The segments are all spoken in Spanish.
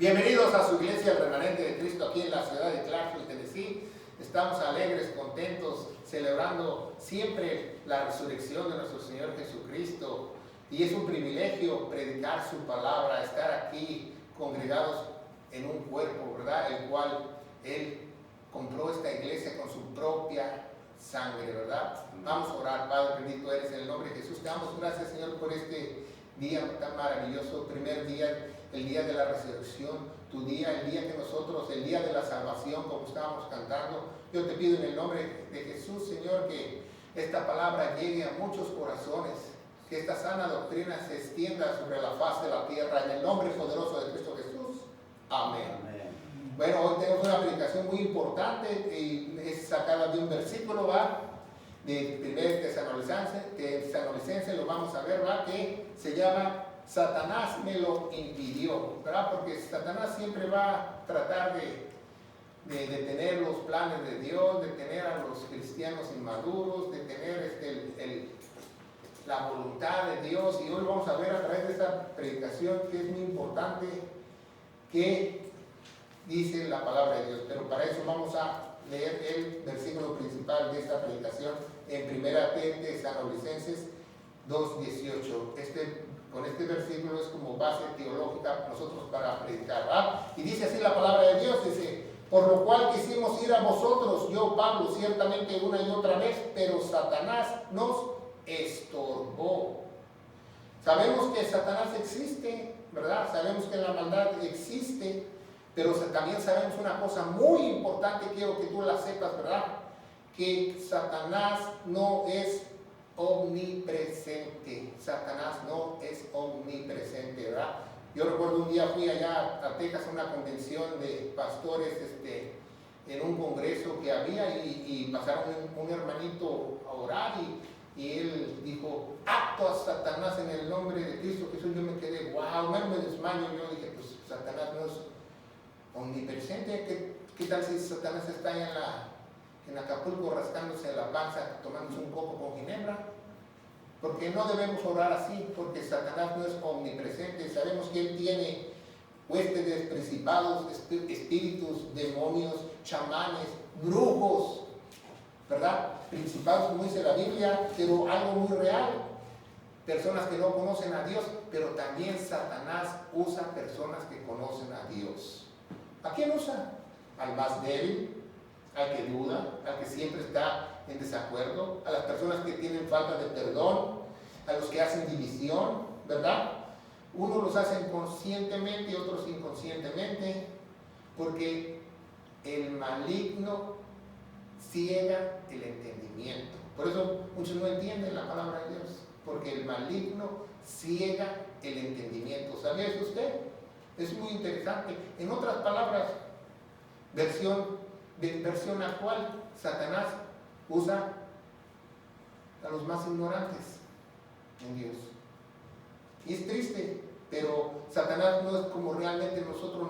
Bienvenidos a su iglesia, el Remanente de Cristo, aquí en la ciudad de Clarksville, Tennessee. Estamos alegres, contentos, celebrando siempre la resurrección de nuestro Señor Jesucristo. Y es un privilegio predicar su palabra, estar aquí congregados en un cuerpo, ¿verdad? El cual Él compró esta iglesia con su propia sangre, ¿verdad? Vamos a orar. Padre bendito eres, en el nombre de Jesús. Te damos gracias, Señor, por este día tan maravilloso, primer día, el día de la resurrección, tu día, el día que nosotros, el día de la salvación, como estábamos cantando. Yo te pido en el nombre de Jesús, Señor, que esta palabra llegue a muchos corazones, que esta sana doctrina se extienda sobre la faz de la tierra, en el nombre poderoso de Cristo Jesús. Amén. Amén. Bueno, hoy tenemos una predicación muy importante y es sacada de un versículo, ¿va? De 1 Tesalonicenses, lo vamos a ver, ¿va? Que se llama Satanás me lo impidió, ¿verdad? Porque Satanás siempre va a tratar de detener los planes de Dios, de tener a los cristianos inmaduros, de tener la voluntad de Dios. Y hoy vamos a ver a través de esta predicación que es muy importante que dice la palabra de Dios. Pero para eso vamos a leer el versículo principal de esta predicación en 1 Tesalonicenses 2:18. Con este versículo es como base teológica nosotros para predicar, ¿verdad? Y dice así la palabra de Dios, dice: por lo cual quisimos ir a vosotros, yo Pablo, ciertamente una y otra vez, pero Satanás nos estorbó. Sabemos que Satanás existe, ¿verdad? Sabemos que la maldad existe, pero también sabemos una cosa muy importante, quiero que tú la sepas, ¿verdad? Que Satanás no es omnipresente. Satanás no es omnipresente, ¿verdad? Yo recuerdo un día fui allá a Texas a una convención de pastores en un congreso que había y pasaron un hermanito a orar y él dijo: acto a Satanás en el nombre de Cristo Jesús. Yo me quedé, wow, me desmayo. Yo dije, pues Satanás no es omnipresente. ¿Qué tal si Satanás está en Acapulco rascándose la panza, tomándose un coco con ginebra? Porque no debemos orar así, porque Satanás no es omnipresente. Sabemos que él tiene huéspedes, principados, espíritus, demonios, chamanes, brujos, ¿verdad? Principados, como dice la Biblia, pero algo muy real. Personas que no conocen a Dios, pero también Satanás usa personas que conocen a Dios. ¿A quién usa? Al más débil, al que duda, al que siempre está en desacuerdo, a las personas que tienen falta de perdón, a los que hacen división, ¿verdad? Unos los hacen conscientemente y otros inconscientemente, porque el maligno ciega el entendimiento. Por eso muchos no entienden la palabra de Dios, porque el maligno ciega el entendimiento. ¿Sabía eso usted? Es muy interesante. En otras palabras, versión actual, Satanás usa a los más ignorantes en Dios. Y es triste, pero Satanás no es como realmente nosotros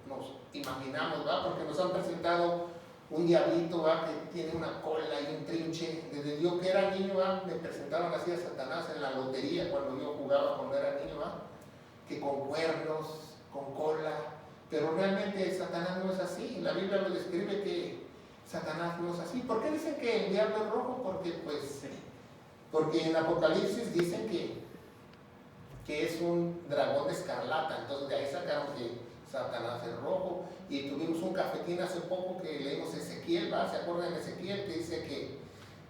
nos imaginamos, ¿va? Porque nos han presentado un diablito, ¿va? Que tiene una cola y un trinche. Desde yo que era niño, ¿va? Me presentaron así a Satanás en la lotería cuando yo jugaba, cuando era niño, ¿va? Que con cuernos, con cola. Pero realmente Satanás no es así. La Biblia lo describe que Satanás no es así. ¿Por qué dicen que el diablo es rojo? Porque en Apocalipsis dicen que es un dragón de escarlata. Entonces de ahí sacaron que Satanás es rojo. Y tuvimos un cafetín hace poco que leímos Ezequiel, ¿va? ¿Se acuerdan de Ezequiel? Que dice que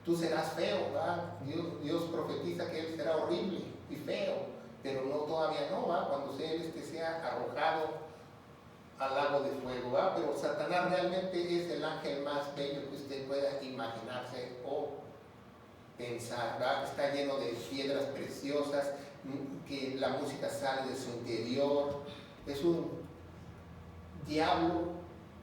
tú serás feo, ¿va? Dios profetiza que él será horrible y feo, pero no, todavía no, ¿va? Cuando él sea arrojado al lago de fuego, ¿va? Pero Satanás realmente es el ángel más bello que usted pueda imaginarse o pensar, ¿va? Está lleno de piedras preciosas, que la música sale de su interior. Es un diablo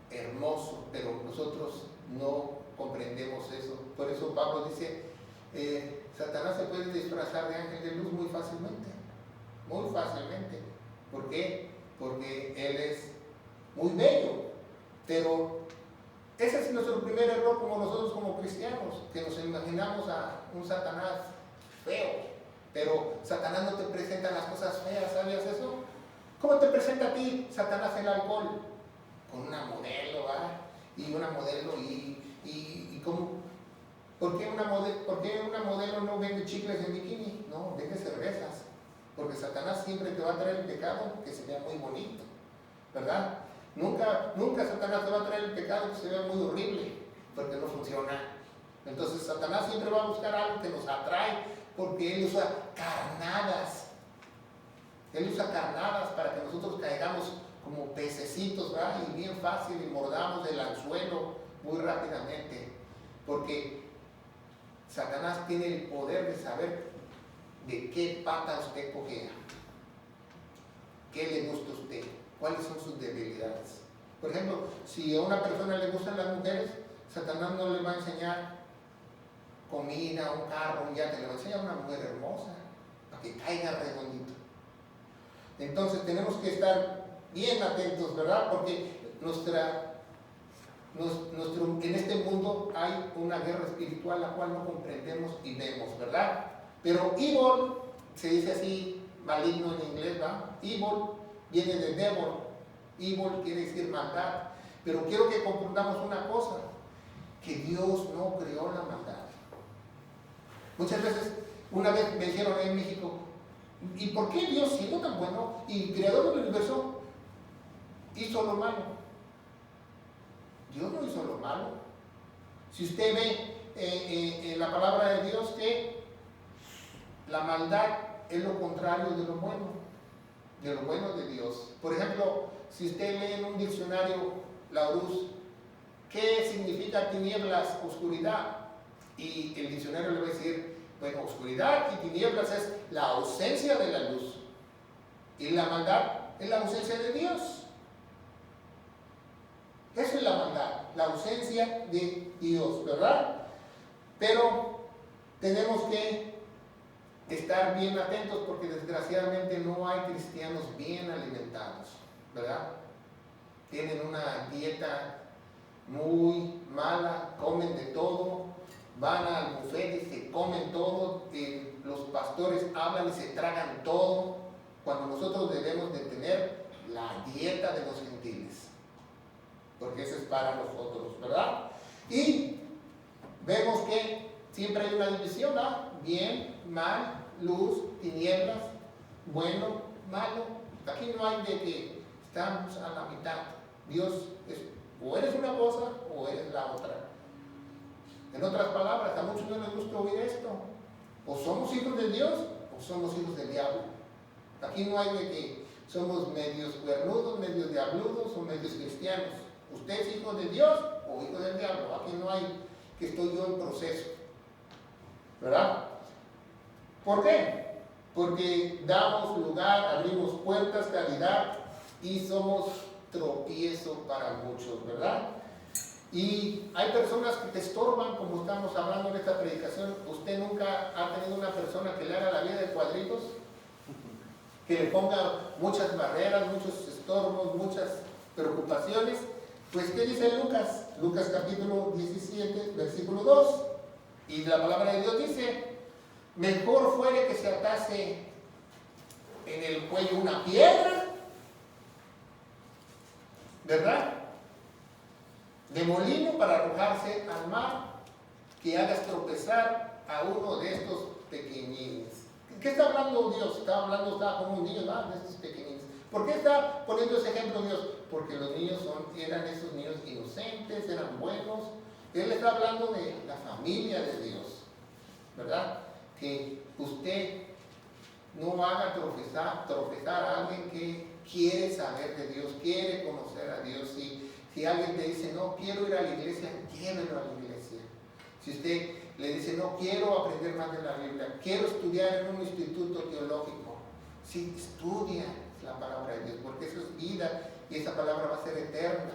hermoso, pero nosotros no comprendemos eso. Por eso Pablo dice, Satanás se puede disfrazar de ángel de luz muy fácilmente. Muy fácilmente. ¿Por qué? Porque él es muy bello, pero ese es nuestro primer error como nosotros como cristianos, que nos imaginamos a un Satanás feo, pero Satanás no te presenta las cosas feas, ¿sabías eso? ¿Cómo te presenta a ti Satanás el alcohol? Con una modelo, ¿verdad? Y una modelo, y ¿cómo? ¿Por qué una modelo no vende chicles en bikini? No, vende cervezas. Porque Satanás siempre te va a traer el pecado que se vea muy bonito, ¿verdad? Nunca Satanás te va a traer el pecado que se vea muy horrible, porque no funciona. Entonces Satanás siempre va a buscar algo que nos atrae, porque él usa carnadas. Él usa carnadas para que nosotros caigamos como pececitos, ¿verdad? Y bien fácil, y mordamos del anzuelo muy rápidamente. Porque Satanás tiene el poder de saber de qué pata usted cojea, qué le gusta a usted, cuáles son sus debilidades. Por ejemplo, si a una persona le gustan las mujeres, Satanás no le va a enseñar comida, un carro, un yate, le va a enseñar una mujer hermosa, para que caiga redondito. Entonces tenemos que estar bien atentos, ¿verdad? Porque en este mundo hay una guerra espiritual la cual no comprendemos y vemos, ¿verdad? Pero evil, se dice así, maligno en inglés, ¿verdad? Evil viene de devil. Evil quiere decir maldad. Pero quiero que comprendamos una cosa, que Dios no creó la maldad. Muchas veces, una vez me dijeron en México, ¿y por qué Dios, siendo tan bueno y creador del universo, hizo lo malo? Dios no hizo lo malo. Si usted ve en la palabra de Dios que la maldad es lo contrario de lo bueno de Dios. Por ejemplo, si usted lee en un diccionario Larousse, ¿qué significa tinieblas, oscuridad? Y el diccionario le va a decir, bueno, oscuridad y tinieblas es la ausencia de la luz. Y la maldad es la ausencia de Dios. Eso es la maldad, la ausencia de Dios, ¿verdad? Pero tenemos que estar bien atentos porque desgraciadamente no hay cristianos bien alimentados, ¿verdad? Tienen una dieta muy mala, comen de todo, van al buffet y se comen todo, los pastores hablan y se tragan todo, cuando nosotros debemos de tener la dieta de los gentiles, porque eso es para nosotros, ¿verdad? Y vemos que siempre hay una división, ¿verdad? Bien, mal, luz, tinieblas, bueno, malo. Aquí no hay de que estamos a la mitad. Dios es, o eres una cosa o eres la otra. En otras palabras, a muchos no les gusta oír esto. O somos hijos de Dios o somos hijos del diablo. Aquí no hay de que somos medios cuernudos, medios diabludos o medios cristianos. Usted es hijo de Dios o hijo del diablo. Aquí no hay que estoy yo en proceso, ¿verdad? ¿Por qué? Porque damos lugar, abrimos puertas, caridad y somos tropiezo para muchos, ¿verdad? Y hay personas que te estorban, como estamos hablando en esta predicación. ¿Usted nunca ha tenido una persona que le haga la vida de cuadritos? Que le ponga muchas barreras, muchos estorbos, muchas preocupaciones. Pues, ¿qué dice Lucas? Lucas capítulo 17, versículo 2. Y la palabra de Dios dice, mejor fuere que se atase en el cuello una piedra, ¿verdad?, de molino para arrojarse al mar, que hagas tropezar a uno de estos pequeñines. ¿Qué está hablando Dios? Está como un niño, ¿verdad?, de estos pequeñines. ¿Por qué está poniendo ese ejemplo Dios? Porque los niños eran esos niños inocentes, eran buenos. Él está hablando de la familia de Dios, ¿verdad? Que usted no haga tropezar a alguien que quiere saber de Dios, quiere conocer a Dios. Si alguien te dice, no quiero ir a la iglesia, llévelo a la iglesia. Si usted le dice, no quiero aprender más de la Biblia, quiero estudiar en un instituto teológico, sí, estudia la palabra de Dios, porque eso es vida y esa palabra va a ser eterna.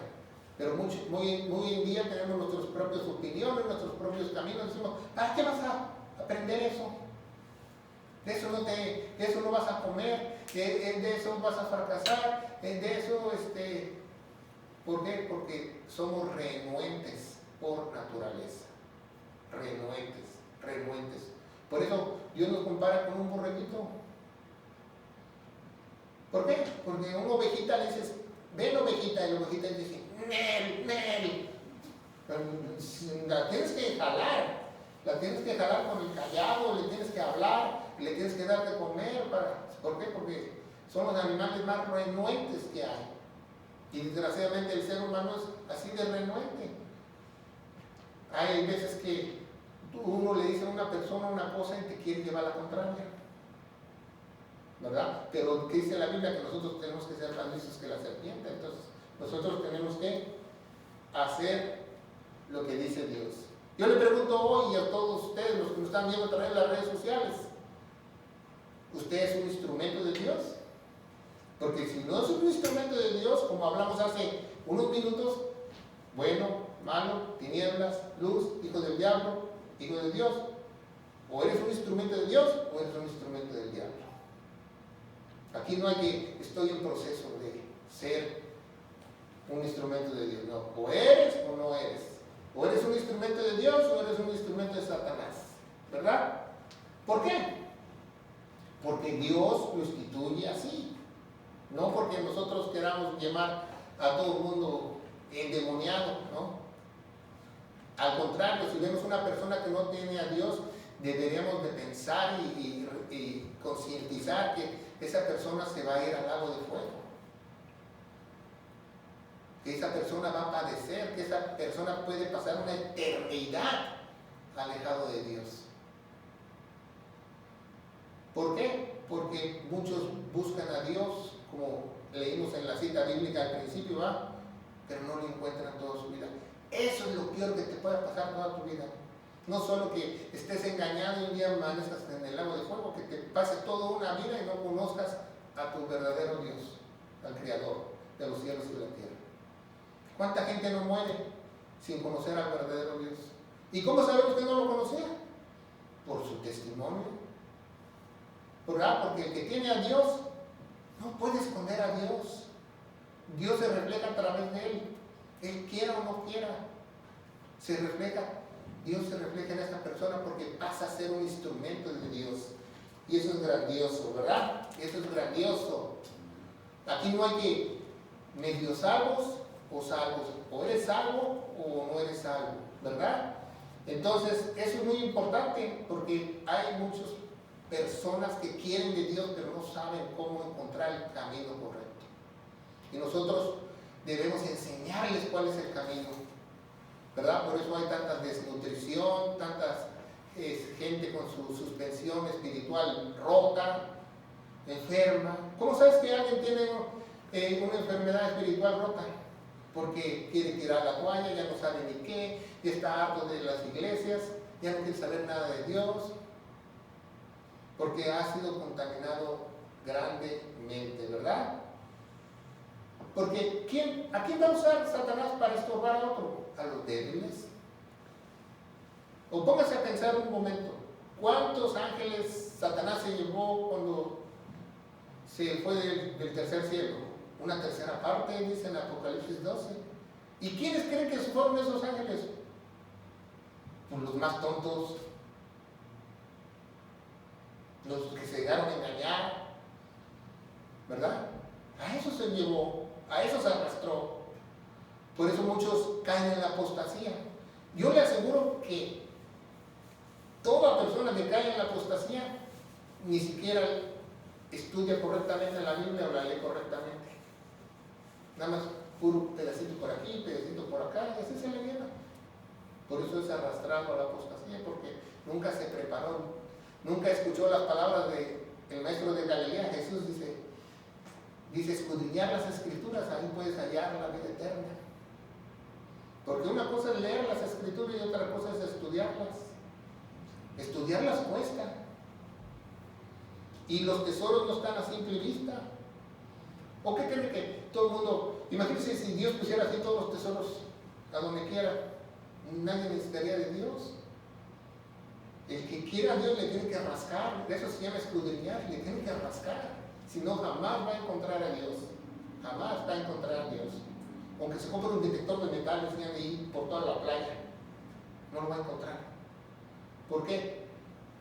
Pero muy en día tenemos nuestras propias opiniones, nuestros propios caminos. Decimos, ¿qué vas a aprender eso? De eso no vas a comer, de eso vas a fracasar, de eso, ¿por qué? Porque somos renuentes por naturaleza. Renuentes. Por eso Dios nos compara con un borreguito. ¿Por qué? Porque a una ovejita le dices, ven ovejita, y la ovejita dice, Nel, Nel. La tienes que jalar con el callado, le tienes que hablar, le tienes que dar de comer. ¿Por qué? Porque son los animales más renuentes que hay. Y desgraciadamente el ser humano es así de renuente. Hay veces que uno le dice a una persona una cosa y te quiere llevar a la contraria, ¿verdad? Pero que dice la Biblia que nosotros tenemos que ser más listos que la serpiente. Entonces nosotros tenemos que hacer lo que dice Dios. Yo le pregunto hoy a todos ustedes, los que nos están viendo a través de las redes sociales, ¿usted es un instrumento de Dios? Porque si no es un instrumento de Dios, como hablamos hace unos minutos, bueno, malo, tinieblas, luz, hijo del diablo, hijo de Dios. O eres un instrumento de Dios o eres un instrumento del diablo. Aquí no hay que, estoy en proceso de ser un instrumento de Dios. No, o eres o no eres. O eres un instrumento de Dios o eres un instrumento de Satanás. ¿Verdad? ¿Por qué? Porque Dios lo instituye así. No porque nosotros queramos llamar a todo el mundo endemoniado, ¿no? Al contrario, si vemos una persona que no tiene a Dios, deberíamos de pensar y concientizar que esa persona se va a ir al lago de fuego. Que esa persona va a padecer, que esa persona puede pasar una eternidad alejado de Dios. ¿Por qué? Porque muchos buscan a Dios, como leímos en la cita bíblica al principio, ¿va? Pero no lo encuentran toda su vida. Eso es lo peor que te puede pasar toda tu vida. No solo que estés engañado y un día amanezcas en el lago de fuego, que te pase toda una vida y no conozcas a tu verdadero Dios, al Creador de los cielos y de la tierra. ¿Cuánta gente no muere sin conocer al verdadero Dios? ¿Y cómo sabemos que no lo conocía? Por su testimonio. ¿Verdad? Porque el que tiene a Dios no puede esconder a Dios. Dios se refleja a través de él. Él quiera o no quiera, se refleja. Dios se refleja en esta persona porque pasa a ser un instrumento de Dios. Y eso es grandioso, ¿verdad? Eso es grandioso. Aquí no hay que medio salvos o salvos. O eres salvo o no eres salvo, ¿verdad? Entonces, eso es muy importante porque hay muchas personas que quieren de Dios pero no saben cómo encontrar el camino correcto. Y nosotros debemos enseñarles cuál es el camino, ¿verdad? Por eso hay tanta desnutrición, tanta gente con su suspensión espiritual rota, enferma. ¿Cómo sabes que alguien tiene una enfermedad espiritual rota? Porque quiere tirar la toalla, ya no sabe ni qué, ya está harto de las iglesias, ya no quiere saber nada de Dios, porque ha sido contaminado grandemente, ¿verdad? Porque ¿a quién va a usar Satanás para estorbar a otro? ¿A los débiles? O póngase a pensar un momento, ¿cuántos ángeles Satanás se llevó cuando se fue del tercer cielo? Una tercera parte, dice en Apocalipsis 12. ¿Y quiénes creen que fueron esos ángeles? Pues los más tontos, los que se dejaron engañar, ¿verdad? A eso se llevó. A eso se arrastró. Por eso muchos caen en la apostasía. Yo le aseguro que toda persona que cae en la apostasía ni siquiera estudia correctamente la Biblia o la lee correctamente. Nada más puro pedacito por aquí, pedacito por acá, y así se le llena. Por eso es arrastrado a la apostasía, porque nunca se preparó, nunca escuchó las palabras del maestro de Galilea. Jesús dice escudriñar las escrituras, ahí puedes hallar la vida eterna. Porque una cosa es leer las escrituras y otra cosa es estudiarlas. Estudiarlas cuesta. Y los tesoros no están a simple vista. ¿O qué creen que todo el mundo, imagínense si Dios pusiera así todos los tesoros a donde quiera, nadie necesitaría de Dios? El que quiera a Dios le tiene que rascar, de eso se llama escudriñar, le tiene que rascar. Si no, jamás va a encontrar a Dios. Jamás va a encontrar a Dios. Aunque se compre un detector de metales y ande ahí por toda la playa, no lo va a encontrar. ¿Por qué?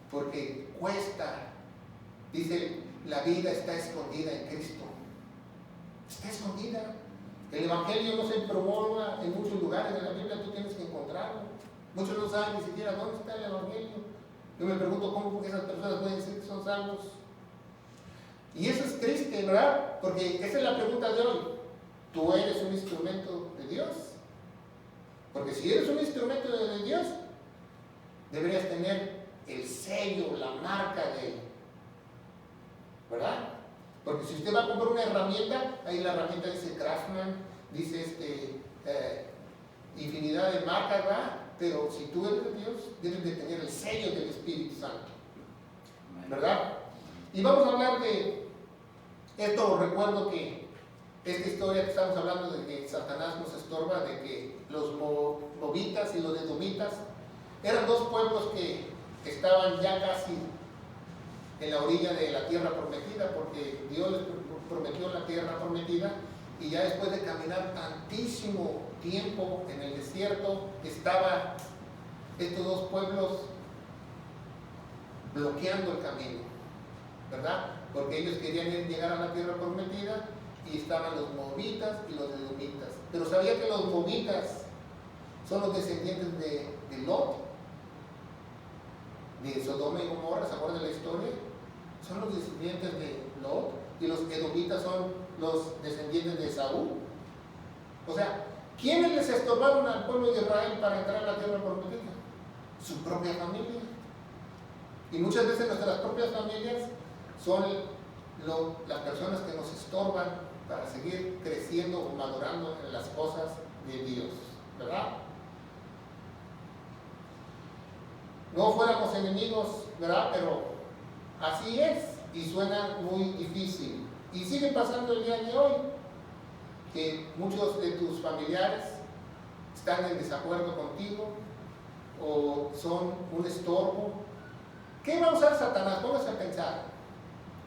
Porque cuesta. Dice, la vida está escondida en Cristo. Está escondida. El Evangelio no se promulga en muchos lugares de la Biblia, tú tienes que encontrarlo. Muchos no saben ni siquiera dónde está el Evangelio. Yo me pregunto cómo esas personas pueden decir que son salvos. Y eso es triste, ¿verdad? Porque esa es la pregunta de hoy. ¿Tú eres un instrumento de Dios? Porque si eres un instrumento de Dios, deberías tener el sello, la marca de Él, ¿verdad? Porque si usted va a comprar una herramienta, ahí la herramienta dice Craftsman, dice infinidad de marcas, ¿verdad? Pero si tú eres de Dios, debes de tener el sello del Espíritu Santo, ¿verdad? Y vamos a hablar de esto. Recuerdo que esta historia que estamos hablando de que Satanás nos estorba, de que los moabitas y los edomitas eran dos pueblos que estaban ya casi en la orilla de la tierra prometida, porque Dios les prometió la tierra prometida, y ya después de caminar tantísimo tiempo en el desierto, estaban estos dos pueblos bloqueando el camino, ¿verdad? Porque ellos querían llegar a la tierra prometida, y estaban los moabitas y los edomitas. Pero sabía que los moabitas son los descendientes de Lot, de Sodoma y Gomorra. ¿Se acuerdan de la historia? Son los descendientes de Lot, y los edomitas son los descendientes de Saúl. O sea, ¿quiénes les estorbaron al pueblo de Israel para entrar a la tierra prometida? Su propia familia. Y muchas veces nuestras propias familias son las personas que nos estorban para seguir creciendo o madurando en las cosas de Dios, ¿verdad? No fuéramos enemigos, ¿verdad? Pero así es, y suena muy difícil. Y sigue pasando el día de hoy, que muchos de tus familiares están en desacuerdo contigo o son un estorbo. ¿Qué va a usar Satanás? Póngase a pensar.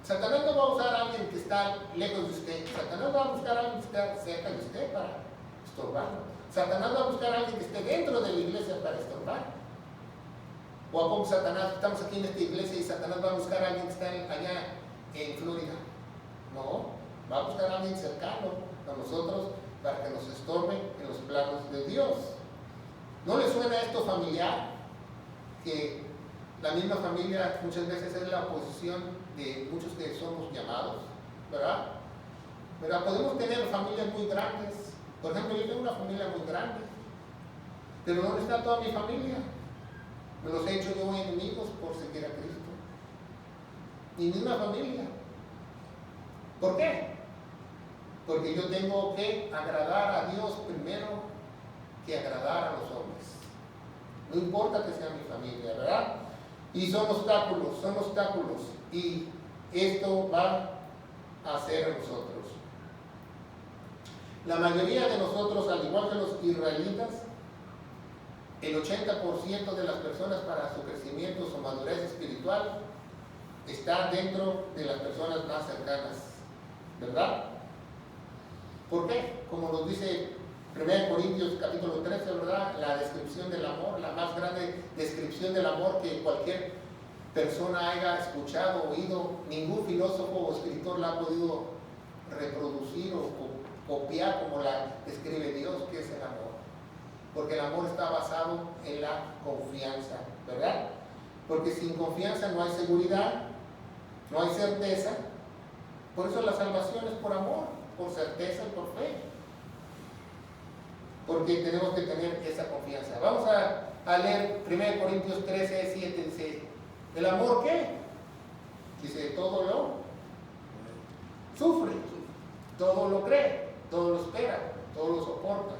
Satanás no va a usar a alguien que está lejos de usted. Satanás va a buscar a alguien que está cerca de usted para estorbarlo. Satanás va a buscar a alguien que esté dentro de la iglesia para estorbar. O a poco Satanás, estamos aquí en esta iglesia y Satanás va a buscar a alguien que está allá en Florida. No, va a buscar a alguien cercano a nosotros para que nos estorbe en los planos de Dios. ¿No le suena esto familiar? Que la misma familia muchas veces es la oposición de muchos que somos llamados, ¿verdad? ¿Verdad? Podemos tener familias muy grandes. Por ejemplo, yo tengo una familia muy grande, pero ¿dónde está toda mi familia? Me los he hecho yo enemigos por seguir a Cristo. Mi misma familia. ¿Por qué? Porque yo tengo que agradar a Dios primero que agradar a los hombres. No importa que sea mi familia, ¿verdad? Y son obstáculos, y esto va a ser nosotros. La mayoría de nosotros, al igual que los israelitas, el 80% de las personas para su crecimiento, su madurez espiritual, está dentro de las personas más cercanas, ¿verdad? ¿Por qué? Como nos dice 1 Corintios capítulo 13, ¿verdad? La descripción del amor, la más grande descripción del amor que cualquier persona haya escuchado, oído, ningún filósofo o escritor la ha podido reproducir o copiar como la describe Dios, que es el amor. Porque el amor está basado en la confianza, ¿verdad? Porque sin confianza no hay seguridad, no hay certeza. Por eso la salvación es por amor, por certeza y por fe. Porque tenemos que tener esa confianza. Vamos a leer 1 Corintios 13, 7, dice, ¿el amor qué? Dice, todo lo sufre, todo lo cree, todo lo espera, todo lo soporta.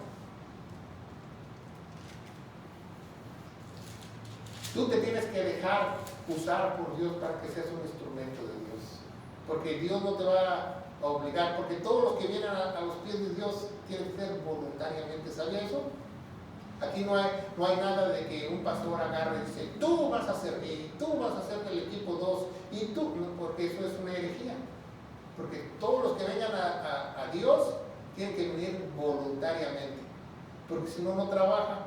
Tú te tienes que dejar usar por Dios para que seas un instrumento de Dios. Porque Dios no te va a obligar, porque todos los que vienen a los pies de Dios tienen que ser voluntariamente. ¿Sabía eso? Aquí no hay nada de que un pastor agarre y dice, tú vas a servir, tú vas a ser del equipo 2, y tú, no, porque eso es una herejía. Porque todos los que vengan a Dios tienen que venir voluntariamente. Porque si no, no trabaja.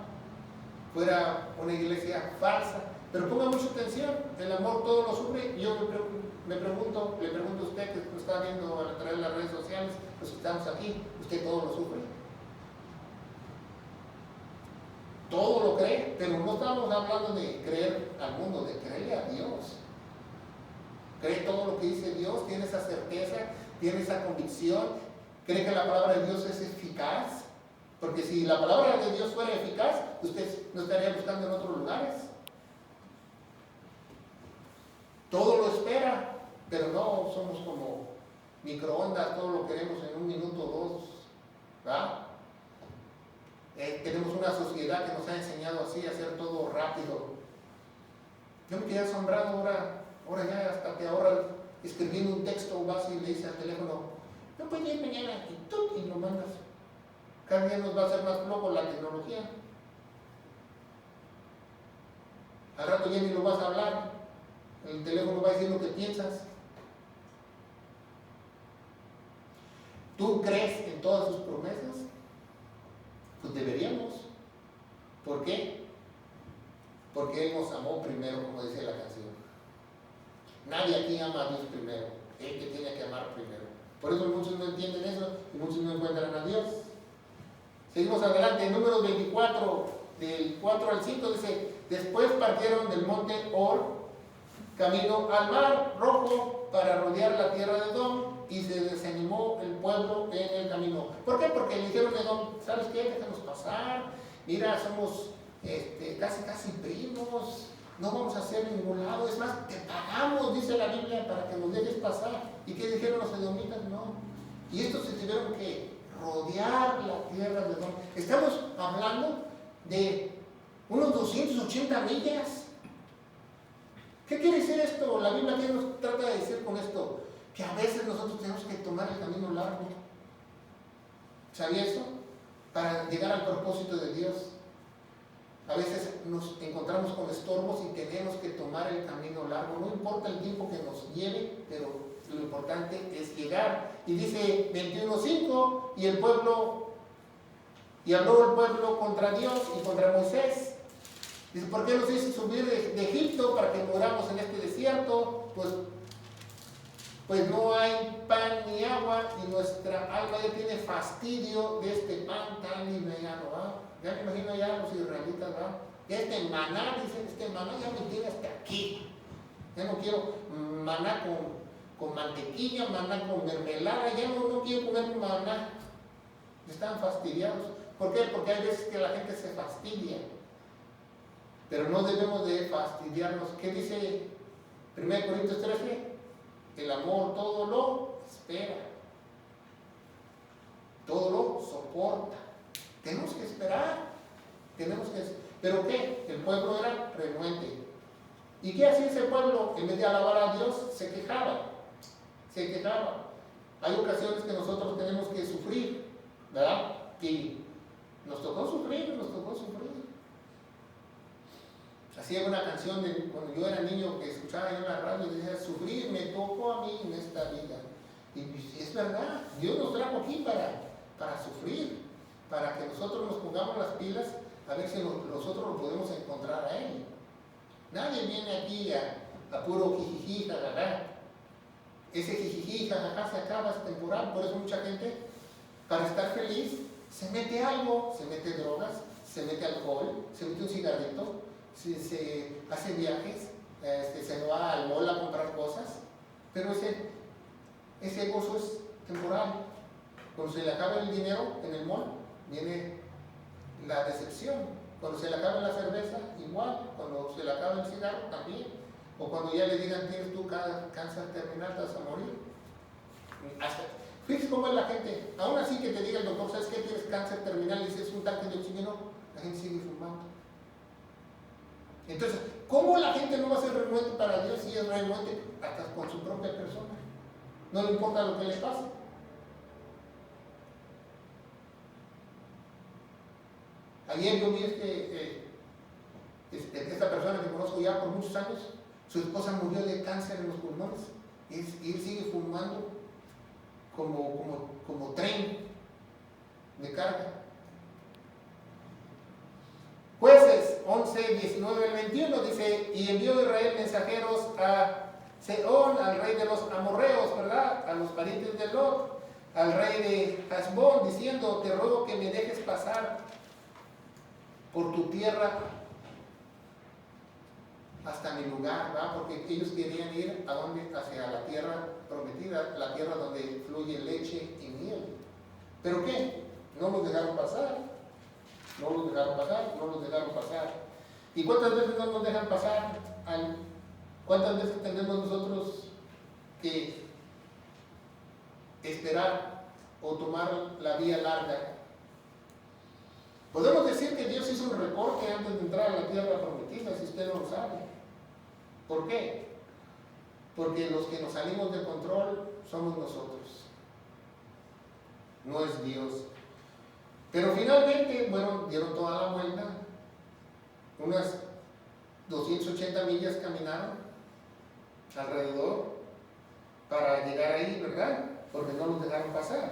Fuera una iglesia falsa. Pero ponga mucha atención, el amor todo lo sufre. Yo le pregunto a usted que lo está viendo a través de las redes sociales, los que estamos aquí, usted todo lo sufre. Todo lo cree, pero no estamos hablando de creer al mundo, de creerle a Dios. Cree todo lo que dice Dios, tiene esa certeza, tiene esa convicción, cree que la palabra de Dios es eficaz. Porque si la palabra de Dios fuera eficaz, usted no estaría buscando en otros lugares. Todo lo espera, pero no somos como microondas, todo lo queremos en un minuto o dos, ¿verdad? Tenemos una sociedad que nos ha enseñado así a hacer todo rápido. Yo me quedé asombrado ahora ya hasta que ahora escribiendo un texto vas y le dices al teléfono, no puedes ir mañana, y lo mandas. Cada día nos va a hacer más flojo la tecnología. Al rato ya ni lo vas a hablar, el teléfono va a decir lo que piensas. ¿Tú crees en todas sus promesas? Pues deberíamos. ¿Por qué? Porque Él nos amó primero, como dice la canción. Nadie aquí ama a Dios primero, Él que tiene que amar primero. Por eso muchos no entienden eso y muchos no encuentran a Dios. Seguimos adelante, en Números 24, del 4 al 5, dice, después partieron del monte Or, camino al mar Rojo, para rodear la tierra de Edom, y se desanimó el pueblo en el camino. ¿Por qué? Porque le dijeron a Edom, ¿sabes qué? Déjanos pasar, mira, somos casi primos, no vamos a hacer ningún lado, es más, te pagamos, dice la Biblia, para que nos dejes pasar. ¿Y qué dijeron los edomitas? No. Y estos se tuvieron que rodear la tierra de Edom. Estamos hablando de unos 280 millas. ¿Qué quiere decir esto? La Biblia, ¿qué nos trata de decir con esto? Que a veces nosotros tenemos que tomar el camino largo. ¿Sabía eso? Para llegar al propósito de Dios. A veces nos encontramos con estorbos y tenemos que tomar el camino largo. No importa el tiempo que nos lleve, pero lo importante es llegar. Y dice 21:5, y habló el pueblo contra Dios y contra Moisés. Dice, ¿por qué nos hizo subir de Egipto para que moramos en este desierto? Pues no hay pan ni agua y nuestra alma ya tiene fastidio de este pan tan liviano, ¿va? Ya me imagino ya los israelitas, ¿va? Ya este maná, dicen, este maná ya me tiene hasta aquí. Ya no quiero maná con mantequilla, maná con mermelada, ya no quiero comer maná. Están fastidiados. ¿Por qué? Porque hay veces que la gente se fastidia. Pero no debemos de fastidiarnos. ¿Qué dice 1 Corintios 13? El amor todo lo espera, todo lo soporta. Tenemos que esperar, ¿pero qué? El pueblo era renuente. ¿Y qué hacía ese pueblo? En vez de alabar a Dios, se quejaba. Hay ocasiones que nosotros tenemos que sufrir, ¿verdad? Y nos tocó sufrir. Así hay una canción de cuando yo era niño que escuchaba yo en la radio y decía, sufrir me tocó a mí en esta vida. Y es verdad, Dios nos trajo aquí para sufrir, para que nosotros nos pongamos las pilas a ver si nosotros lo podemos encontrar a Él. Nadie viene aquí a puro jijiji, jajaja. Ese jijiji, jajaja se acaba, es temporal, por eso mucha gente, para estar feliz, se mete algo, se mete drogas, se mete alcohol, se mete un cigarrito, se hace viajes, se va al mall a comprar cosas, pero ese gozo es temporal. Cuando se le acaba el dinero en el mall, viene la decepción. Cuando se le acaba la cerveza, igual. Cuando se le acaba el cigarro, también. O cuando ya le digan, tienes tú cáncer terminal, te vas a morir. Fíjese cómo es la gente. Aún así que te diga el doctor, ¿sabes qué? Tienes cáncer terminal y dices un tanque de oxígeno, la gente sigue fumando. Entonces, ¿cómo la gente no va a ser renuente para Dios si es renuente hasta con su propia persona? No le importa lo que le pase. Ayer yo vi esta persona que conozco ya por muchos años, su esposa murió de cáncer en los pulmones y él sigue fumando como tren de carga. Jueces 11, 19 al 21 dice, y envió Israel mensajeros a Sehón, al rey de los amorreos, ¿verdad? A los parientes de Lot, al rey de Hasbón, diciendo, te ruego que me dejes pasar por tu tierra hasta mi lugar, ¿verdad? Porque ellos querían ir ¿a dónde? Hacia la tierra prometida, la tierra donde fluye leche y miel. ¿Pero qué? No los dejaron pasar, no los dejaron pasar, no los dejaron pasar. ¿Y cuántas veces no nos dejan pasar? ¿Cuántas veces tenemos nosotros que esperar o tomar la vía larga? Podemos decir que Dios hizo un recorte antes de entrar a la tierra prometida, si usted no lo sabe. ¿Por qué? Porque los que nos salimos de control somos nosotros, no es Dios. Pero finalmente, bueno, dieron toda la vuelta, unas 280 millas caminaron alrededor para llegar ahí, ¿verdad? Porque no los dejaron pasar.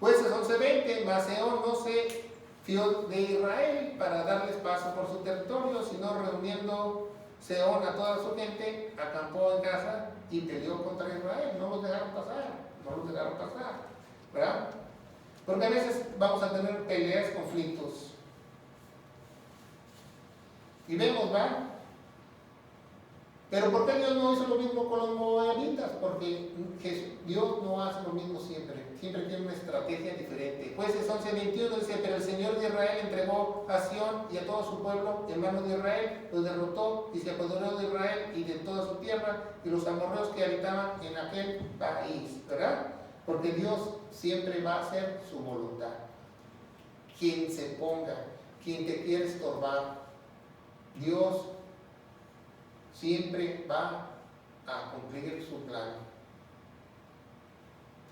Jueces 11:20, mas Sehón no se fió de Israel para darles paso por su territorio, sino reuniendo Sehón a toda su gente, acampó en casa y peleó contra Israel. No los dejaron pasar, no los dejaron pasar, ¿verdad? Porque a veces vamos a tener peleas, conflictos. Y vemos, ¿va? Pero ¿por qué Dios no hizo lo mismo con los moabitas? Porque Dios no hace lo mismo siempre. Siempre tiene una estrategia diferente. Jueces 11:21 dice, pero el Señor de Israel entregó a Sión y a todo su pueblo en manos de Israel, los derrotó y se apoderó de Israel y de toda su tierra y los amorreos que habitaban en aquel país, ¿verdad? Porque Dios siempre va a hacer su voluntad. Quien se ponga, quien te quiere estorbar, Dios siempre va a cumplir su plan.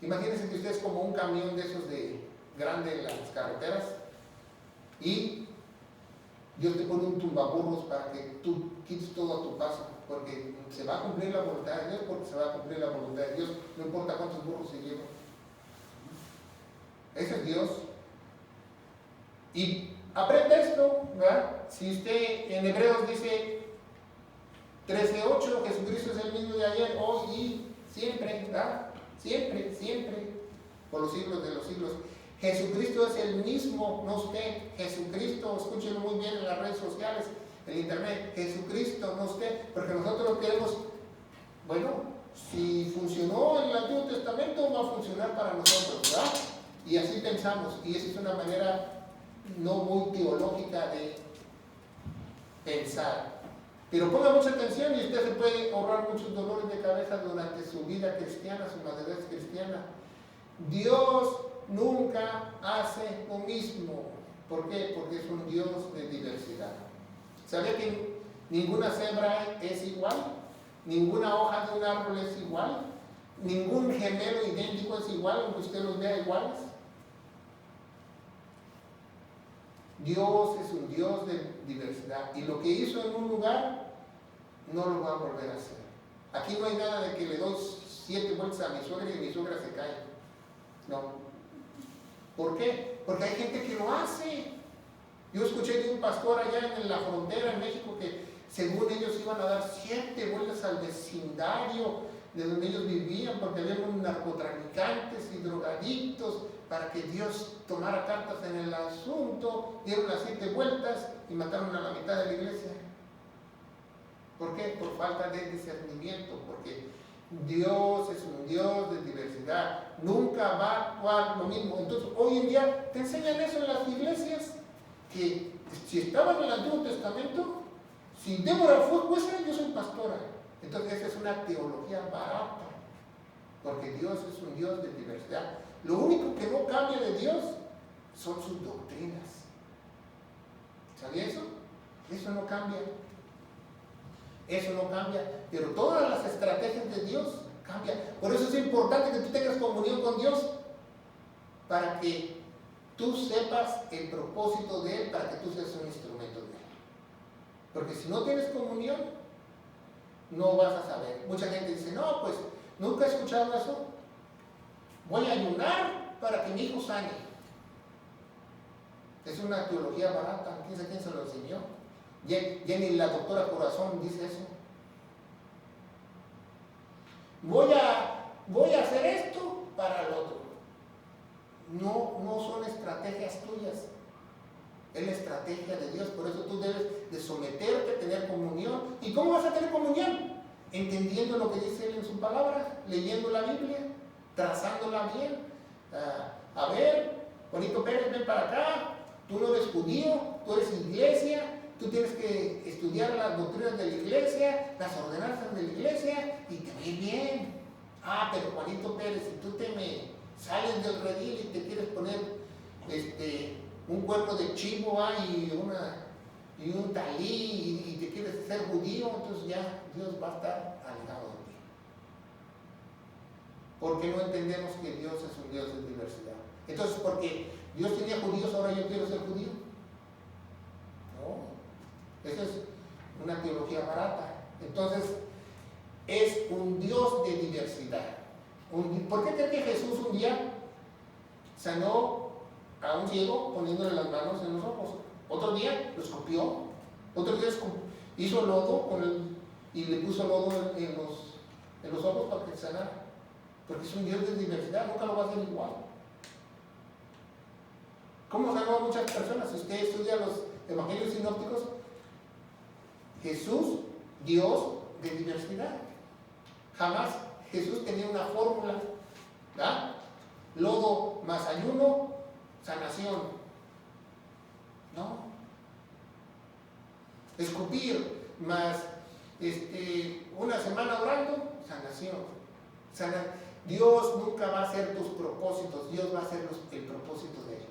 Imagínense que usted es como un camión de esos de grande en las carreteras y Dios te pone un tumbaburros para que tú quites todo a tu paso, porque se va a cumplir la voluntad de Dios, porque se va a cumplir la voluntad de Dios, no importa cuántos burros se llevan. Ese es Dios. Y aprende esto, ¿verdad? Si usted en Hebreos dice 13:8, Jesucristo es el mismo de ayer, hoy y siempre, ¿verdad? Siempre, siempre, por los siglos de los siglos. Jesucristo es el mismo, no usted. Jesucristo, escúchenlo muy bien en las redes sociales, en internet. Jesucristo, no usted, porque nosotros queremos, bueno, si funcionó en el Antiguo Testamento, va a funcionar para nosotros, ¿verdad? Y así pensamos, y esa es una manera no muy teológica de pensar. Pero ponga mucha atención y usted se puede ahorrar muchos dolores de cabeza durante su vida cristiana, su madurez cristiana. Dios nunca hace lo mismo. ¿Por qué? Porque es un Dios de diversidad. ¿Sabía que ninguna cebra es igual? Ninguna hoja de un árbol es igual. Ningún gemelo idéntico es igual, aunque usted los vea iguales. Dios es un Dios de diversidad y lo que hizo en un lugar no lo va a volver a hacer. Aquí no hay nada de que le doy 7 vueltas a mi suegra y mi suegra se cae. No. ¿Por qué? Porque hay gente que lo hace. Yo escuché de un pastor allá en la frontera en México que según ellos iban a dar 7 vueltas al vecindario de donde ellos vivían porque había unos narcotraficantes y drogadictos para que Dios tomara cartas en el asunto. Dieron las 7 vueltas y mataron a la mitad de la iglesia. ¿Por qué? Por falta de discernimiento, porque Dios es un Dios de diversidad, nunca va a actuar lo mismo. Entonces, hoy en día te enseñan eso en las iglesias, que si estaba en el Antiguo Testamento, si Débora fue jueza, yo soy pastora. Entonces, esa es una teología barata, porque Dios es un Dios de diversidad. Lo único que no cambia de Dios son sus doctrinas. ¿Sabía eso? Eso no cambia. Eso no cambia, pero todas las estrategias de Dios cambian. Por eso es importante que tú tengas comunión con Dios, para que tú sepas el propósito de Él, para que tú seas un instrumento de Él. Porque si no tienes comunión, no vas a saber. Mucha gente dice, no, pues nunca he escuchado eso. Voy a ayunar para que mi hijo sane. Es una teología barata, quién sabe quién se lo enseñó. Ya ni la doctora Corazón dice eso. voy a hacer esto para el otro. No son estrategias tuyas. Es la estrategia de Dios. Por eso tú debes de someterte, tener comunión. ¿Y cómo vas a tener comunión? Entendiendo lo que dice Él en su palabra, leyendo la Biblia, trazándola bien. A ver, Juanito Pérez, ven para acá. Tú no eres judío, tú eres iglesia. Tú tienes que estudiar las doctrinas de la iglesia, las ordenanzas de la iglesia, y te va a ir bien. Pero Juanito Pérez, si tú me sales del redil y te quieres poner un cuerno de chivo y un talí y te quieres ser judío, entonces ya Dios va a estar alejado de ti. Porque no entendemos que Dios es un Dios de diversidad. Entonces, porque Dios tenía judíos, ahora yo quiero ser judío. No, esa es una teología barata. Entonces, es un Dios de diversidad. ¿Por qué cree que Jesús un día sanó a un ciego poniéndole las manos en los ojos? Otro día lo escupió, otro día hizo lodo y le puso lodo en los ojos para que sanara. Porque es un Dios de diversidad, nunca lo va a hacer igual. ¿Cómo sanó a muchas personas? Si usted estudia los evangelios sinópticos, Jesús, Dios de diversidad. Jamás Jesús tenía una fórmula, ¿verdad? Lodo más ayuno, sanación. No. Escupir más una semana orando, sanación. Dios nunca va a hacer tus propósitos, Dios va a hacer el propósito de Él.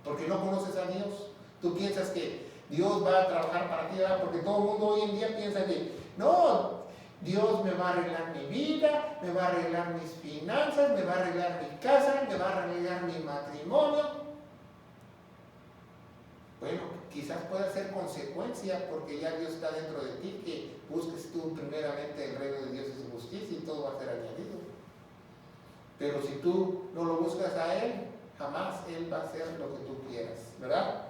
Porque no conoces a Dios. Tú piensas que Dios va a trabajar para ti, ¿verdad? Porque todo el mundo hoy en día piensa que no, Dios me va a arreglar mi vida, me va a arreglar mis finanzas, me va a arreglar mi casa, me va a arreglar mi matrimonio. Bueno, quizás pueda ser consecuencia porque ya Dios está dentro de ti, que busques tú primeramente el reino de Dios y su justicia y todo va a ser añadido. Pero si tú no lo buscas a Él, jamás Él va a hacer lo que tú quieras, ¿verdad?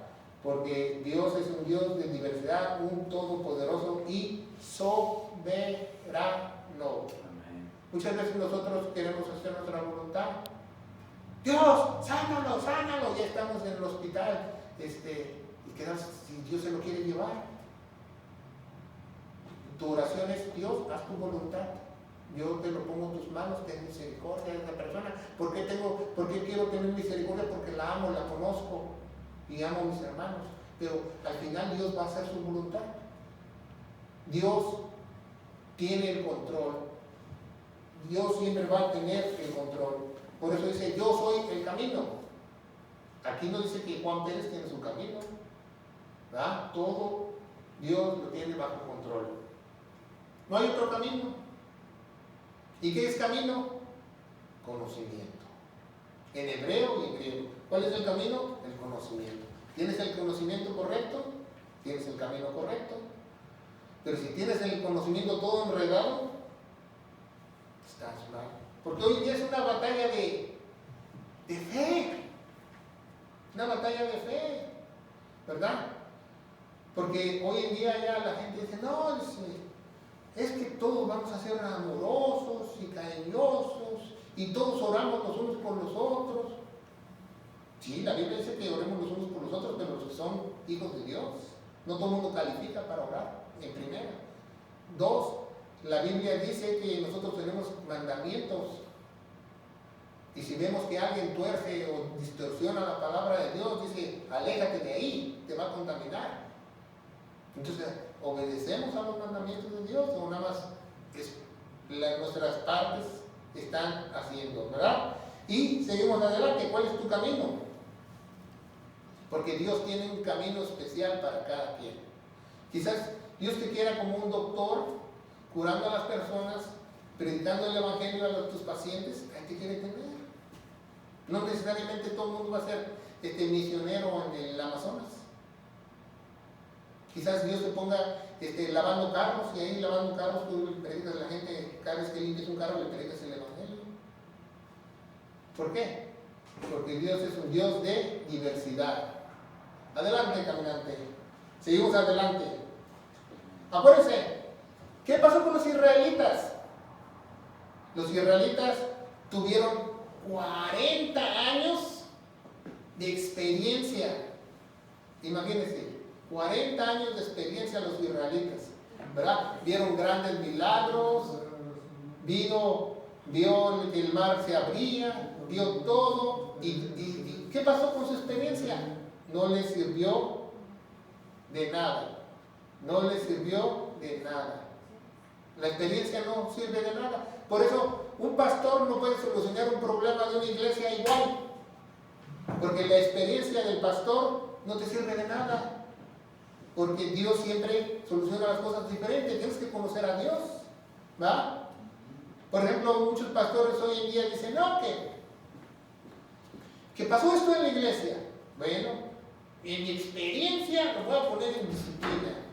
Porque Dios es un Dios de diversidad, un todopoderoso y soberano. Amén. Muchas veces nosotros queremos hacer nuestra voluntad. Dios, sánalo, sánalo. Ya estamos en el hospital. Y quedas, si Dios se lo quiere llevar. Tu oración es: Dios, haz tu voluntad. Yo te lo pongo en tus manos, ten misericordia de esa persona. ¿Por qué quiero tener misericordia? Porque la amo, la conozco y amo a mis hermanos. Pero al final Dios va a hacer su voluntad. Dios tiene el control. Dios siempre va a tener el control. Por eso dice: yo soy el camino. Aquí no dice que Juan Pérez tiene su camino, ¿verdad? Todo Dios lo tiene bajo control. No hay otro camino. ¿Y qué es camino? Conocimiento. En hebreo y en griego. ¿Cuál es el camino? El conocimiento. ¿Tienes el conocimiento correcto? Tienes el camino correcto. Pero si tienes el conocimiento todo enredado, estás mal. Porque hoy en día es una batalla de fe. Una batalla de fe, ¿verdad? Porque hoy en día ya la gente dice: no, es que todos vamos a ser amorosos y cariñosos y todos oramos los unos por los otros. Sí, la Biblia dice que oremos los unos por los otros, pero los que son hijos de Dios. No todo el mundo califica para orar, en primera. 2, la Biblia dice que nosotros tenemos mandamientos. Y si vemos que alguien tuerce o distorsiona la palabra de Dios, dice: aléjate de ahí, te va a contaminar. Entonces, ¿obedecemos a los mandamientos de Dios o nada más nuestras partes están haciendo, ¿verdad? Y seguimos adelante. ¿Cuál es tu camino? Porque Dios tiene un camino especial para cada quien. Quizás Dios te quiera como un doctor, curando a las personas, predicando el evangelio a tus pacientes. Ahí te quiere tener. No necesariamente todo el mundo va a ser misionero en el Amazonas. Quizás Dios te ponga lavando carros, y ahí lavando carros tú le predicas a la gente, cada vez que limpias un carro le predicas el evangelio. ¿Por qué? Porque Dios es un Dios de diversidad. Adelante, caminante. Seguimos adelante. Acuérdense, ¿qué pasó con los israelitas? Los israelitas tuvieron 40 años de experiencia. Imagínense, 40 años de experiencia los israelitas, ¿verdad? Vieron grandes milagros, vio que el mar se abría, vio todo. ¿Y qué pasó con su experiencia? No les sirvió de nada. No les sirvió de nada. La experiencia no sirve de nada. Por eso un pastor no puede solucionar un problema de una iglesia igual. Porque la experiencia del pastor no te sirve de nada. Porque Dios siempre soluciona las cosas diferentes. Tienes que conocer a Dios, ¿va? Por ejemplo, muchos pastores hoy en día dicen, no, que pasó esto en la iglesia. Bueno, en mi experiencia lo voy a poner en disciplina.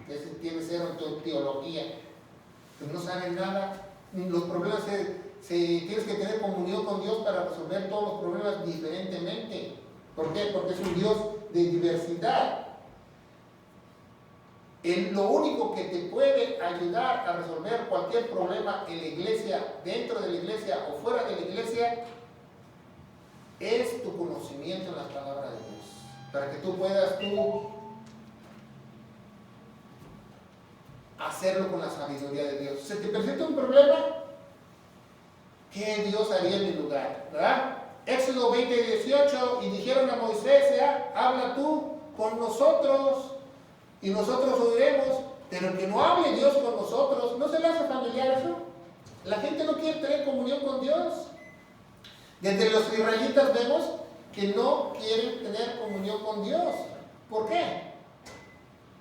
Ese tiene cero en teología. Pues no saben nada. Los problemas tienes que tener comunión con Dios para resolver todos los problemas diferentemente. ¿Por qué? Porque es un Dios de diversidad. Lo único que te puede ayudar a resolver cualquier problema en la iglesia, dentro de la iglesia o fuera de la iglesia, es tu conocimiento en la palabra de Dios. Para que tú puedas hacerlo con la sabiduría de Dios. Se te presenta un problema, ¿qué Dios haría en mi lugar? ¿Verdad? Éxodo 20:18, y dijeron a Moisés, habla tú con nosotros y nosotros oiremos, pero que no hable Dios con nosotros. ¿No se le hace familiar eso? La gente no quiere tener comunión con Dios. Desde los israelitas vemos que no quieren tener comunión con Dios. ¿Por qué?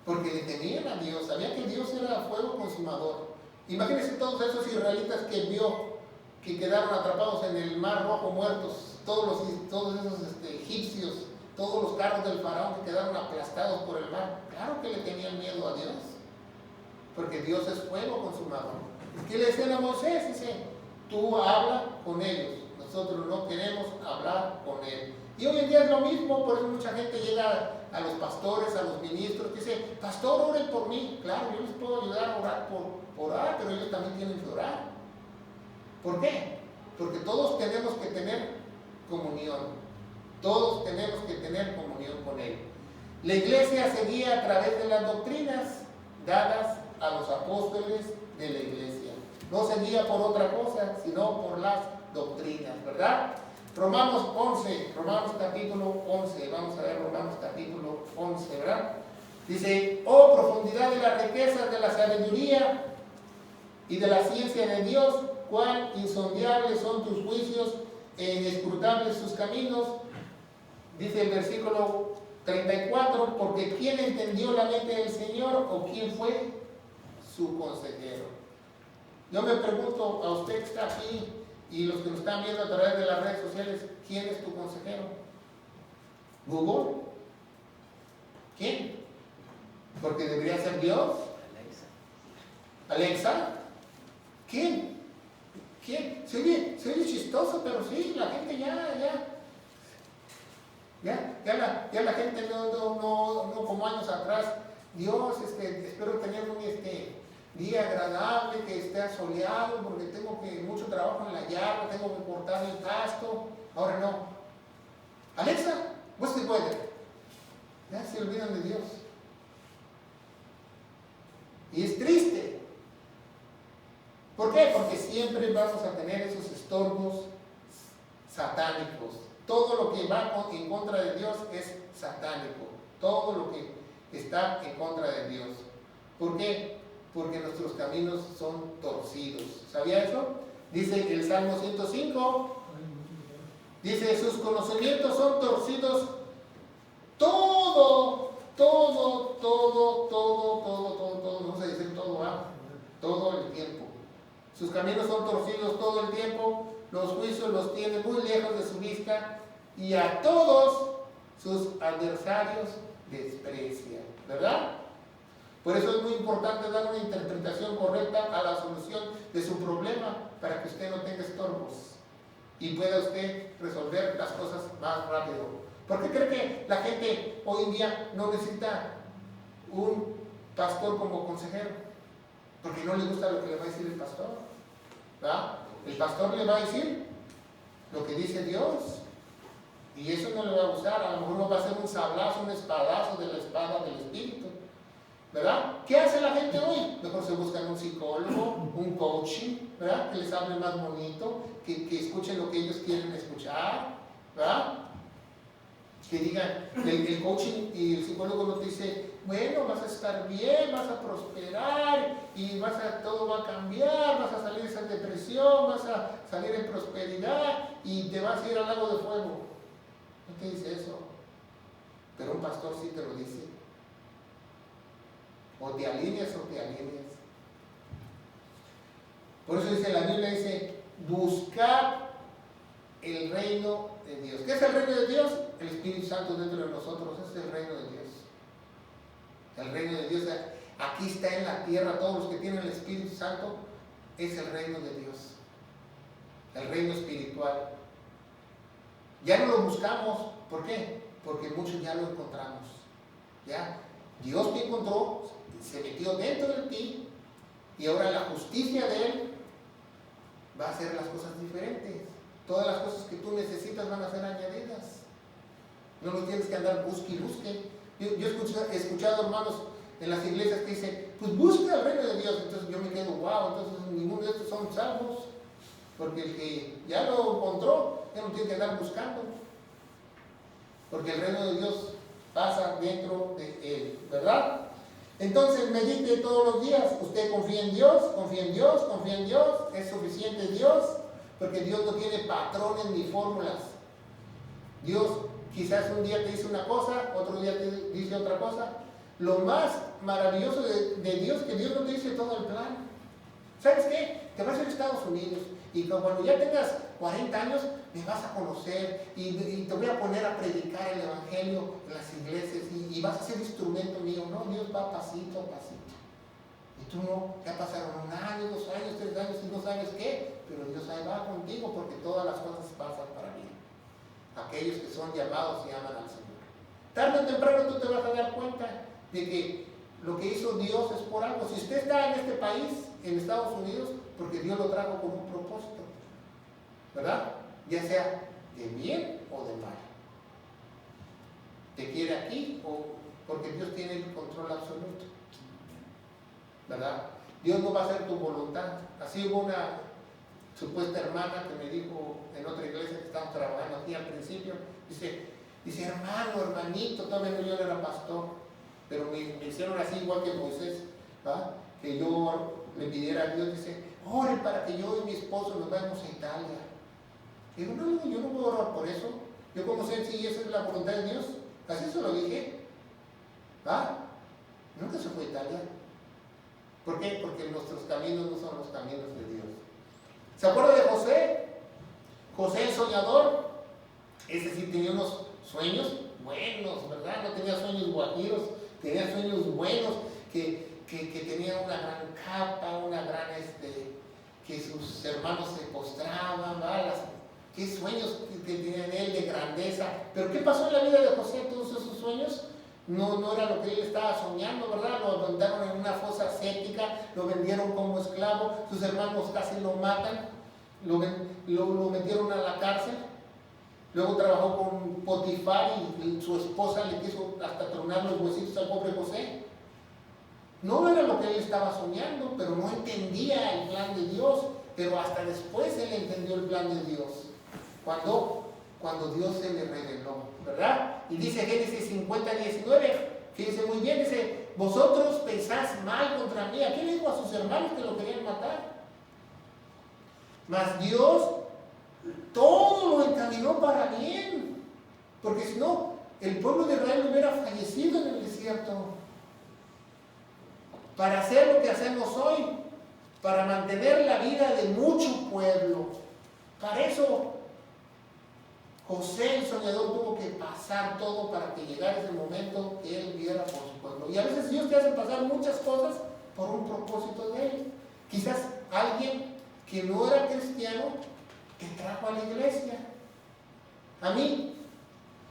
Porque le temían a Dios, sabían que Dios era fuego consumador. Imagínense todos esos israelitas que vio que quedaron atrapados en el Mar Rojo muertos, todos esos egipcios, todos los carros del faraón que quedaron aplastados por el mar. Claro que le tenían miedo a Dios, porque Dios es fuego consumador. ¿Qué le decían a Moisés? Dice, tú habla con ellos, nosotros no queremos hablar con él. Y hoy en día es lo mismo, por eso mucha gente llega a los pastores, a los ministros, que dice, pastor, oren por mí. Claro, yo les puedo ayudar a orar por orar, pero ellos también tienen que orar. ¿Por qué? Porque todos tenemos que tener comunión. Todos tenemos que tener comunión con Él. La iglesia seguía a través de las doctrinas dadas a los apóstoles de la iglesia. No seguía por otra cosa, sino por las doctrinas, ¿verdad? Romanos capítulo 11, vamos a ver Romanos capítulo 11, ¿verdad? Dice, oh profundidad de las riquezas de la sabiduría y de la ciencia de Dios, cuán insondiables son tus juicios e inescrutables sus caminos. Dice el versículo 34, porque ¿quién entendió la mente del Señor o quién fue su consejero? Yo me pregunto a usted que está aquí y los que nos están viendo a través de las redes sociales, ¿quién es tu consejero? ¿Google? ¿Quién? Porque debería ser Dios. ¿Alexa? ¿Quién? Se oye chistoso, pero sí, la gente ya la gente no como años atrás. Dios, espero tener un día agradable, que esté asoleado, porque tengo mucho trabajo en la yarda, tengo que cortar el pasto. Ahora no. Alexa, what's the weather? Ya se olvidan de Dios. Y es triste. ¿Por qué? Porque siempre vamos a tener esos estorbos satánicos. Todo lo que va en contra de Dios es satánico. Todo lo que está en contra de Dios. ¿Por qué? Porque nuestros caminos son torcidos. ¿Sabía eso? Dice el Salmo 105. Dice, sus conocimientos son torcidos todo. Vamos a decir todo, todo el tiempo. Sus caminos son torcidos todo el tiempo. Los juicios los tiene muy lejos de su vista. Y a todos sus adversarios desprecia. ¿Verdad? Por eso es muy importante dar una interpretación correcta a la solución de su problema para que usted no tenga estorbos y pueda usted resolver las cosas más rápido. ¿Por qué cree que la gente hoy en día no necesita un pastor como consejero? Porque no le gusta lo que le va a decir el pastor. ¿verdad? El pastor le va a decir lo que dice Dios. Y eso no le va a gustar. A lo mejor no va a ser un sablazo, un espadazo de la espada del Espíritu. ¿Verdad? ¿Qué hace la gente hoy? Mejor se buscan un psicólogo, un coaching, ¿verdad? Que les hable más bonito, que escuchen lo que ellos quieren escuchar, ¿verdad? Que digan, el coaching y el psicólogo no te dice, bueno, vas a estar bien, vas a prosperar y todo va a cambiar, vas a salir de esa depresión, vas a salir en prosperidad y te vas a ir al lago de fuego. No te dice eso, pero un pastor sí te lo dice. O te alineas o te alineas. Por eso dice la Biblia, dice, buscar el reino de Dios. ¿Qué es el reino de Dios? El Espíritu Santo dentro de nosotros, ese es el reino de Dios. El reino de Dios aquí está en la tierra, todos los que tienen el Espíritu Santo, es el reino de Dios. El reino espiritual. Ya no lo buscamos, ¿por qué? Porque muchos ya lo encontramos. ¿Ya? Dios te encontró, se metió dentro de ti y ahora la justicia de Él va a hacer las cosas diferentes. Todas las cosas que tú necesitas van a ser añadidas. No los tienes que andar busque y busque. Yo he escuchado hermanos en las iglesias que dicen, pues busca el reino de Dios. Entonces yo me quedo, wow, entonces ninguno de estos son salvos. Porque el que ya lo encontró, ya no tiene que andar buscando. Porque el reino de Dios pasa dentro de Él, ¿verdad? Entonces medite todos los días. Usted confía en Dios, confía en Dios, confía en Dios. Es suficiente Dios, porque Dios no tiene patrones ni fórmulas. Dios quizás un día te dice una cosa, otro día te dice otra cosa. Lo más maravilloso de Dios es que Dios no te dice todo el plan. ¿Sabes qué? Te vas a ir a Estados Unidos y cuando ya tengas 40 años me vas a conocer y te voy a poner a predicar el Evangelio en las iglesias y vas a ser instrumento mío. No, Dios va pasito a pasito. Y tú no, ya pasaron 1 año, 2 años, 3 años y no sabes qué, pero Dios ahí va contigo porque todas las cosas pasan para bien. Aquellos que son llamados y aman al Señor. Tarde o temprano tú te vas a dar cuenta de que lo que hizo Dios es por algo. Si usted está en este país, en Estados Unidos, porque Dios lo trajo con un propósito, ¿verdad? Ya sea de bien o de mal. Te quiere aquí o porque Dios tiene el control absoluto, ¿verdad? Dios no va a hacer tu voluntad. Así hubo una supuesta hermana que me dijo en otra iglesia que estábamos trabajando aquí al principio, dice hermano, hermanito, todavía no, yo no era pastor, pero me hicieron así igual que Moisés, ¿verdad? Que yo le pidiera a Dios, dice, ore para que yo y mi esposo nos vayamos a Italia. Y digo, no, yo no puedo orar por eso. Yo como sé si esa es la voluntad de Dios, así se lo dije. Nunca se fue a Italia. ¿Por qué? Porque nuestros caminos no son los caminos de Dios. ¿Se acuerda de José? José el soñador. Ese sí tenía unos sueños buenos, ¿verdad? No tenía sueños guajiros, tenía sueños buenos, que tenía una gran capa, una gran, que sus hermanos se postraban, ¿verdad? Qué sueños que tenía en él de grandeza. Pero ¿qué pasó en la vida de José? Todos esos sueños no era lo que él estaba soñando, ¿verdad? Lo aventaron en una fosa séptica, lo vendieron como esclavo, sus hermanos casi lo matan, lo metieron a la cárcel. Luego trabajó con Potifar y su esposa le quiso hasta tronar los huesitos al pobre José. No era lo que él estaba soñando, pero no entendía el plan de Dios. Pero hasta después él entendió el plan de Dios. Cuando Dios se le reveló, ¿verdad? Y dice Génesis 50:19, fíjense muy bien, dice, vosotros pensáis mal contra mí. ¿A qué le dijo a sus hermanos que lo querían matar? Mas Dios todo lo encaminó para bien, porque si no, el pueblo de Israel hubiera fallecido en el desierto. Para hacer lo que hacemos hoy, para mantener la vida de mucho pueblo. Para eso, José el soñador tuvo que pasar todo para que llegara ese momento que él viera por su pueblo. Y a veces Dios te hace pasar muchas cosas por un propósito de él. Quizás alguien que no era cristiano te trajo a la iglesia. A mí,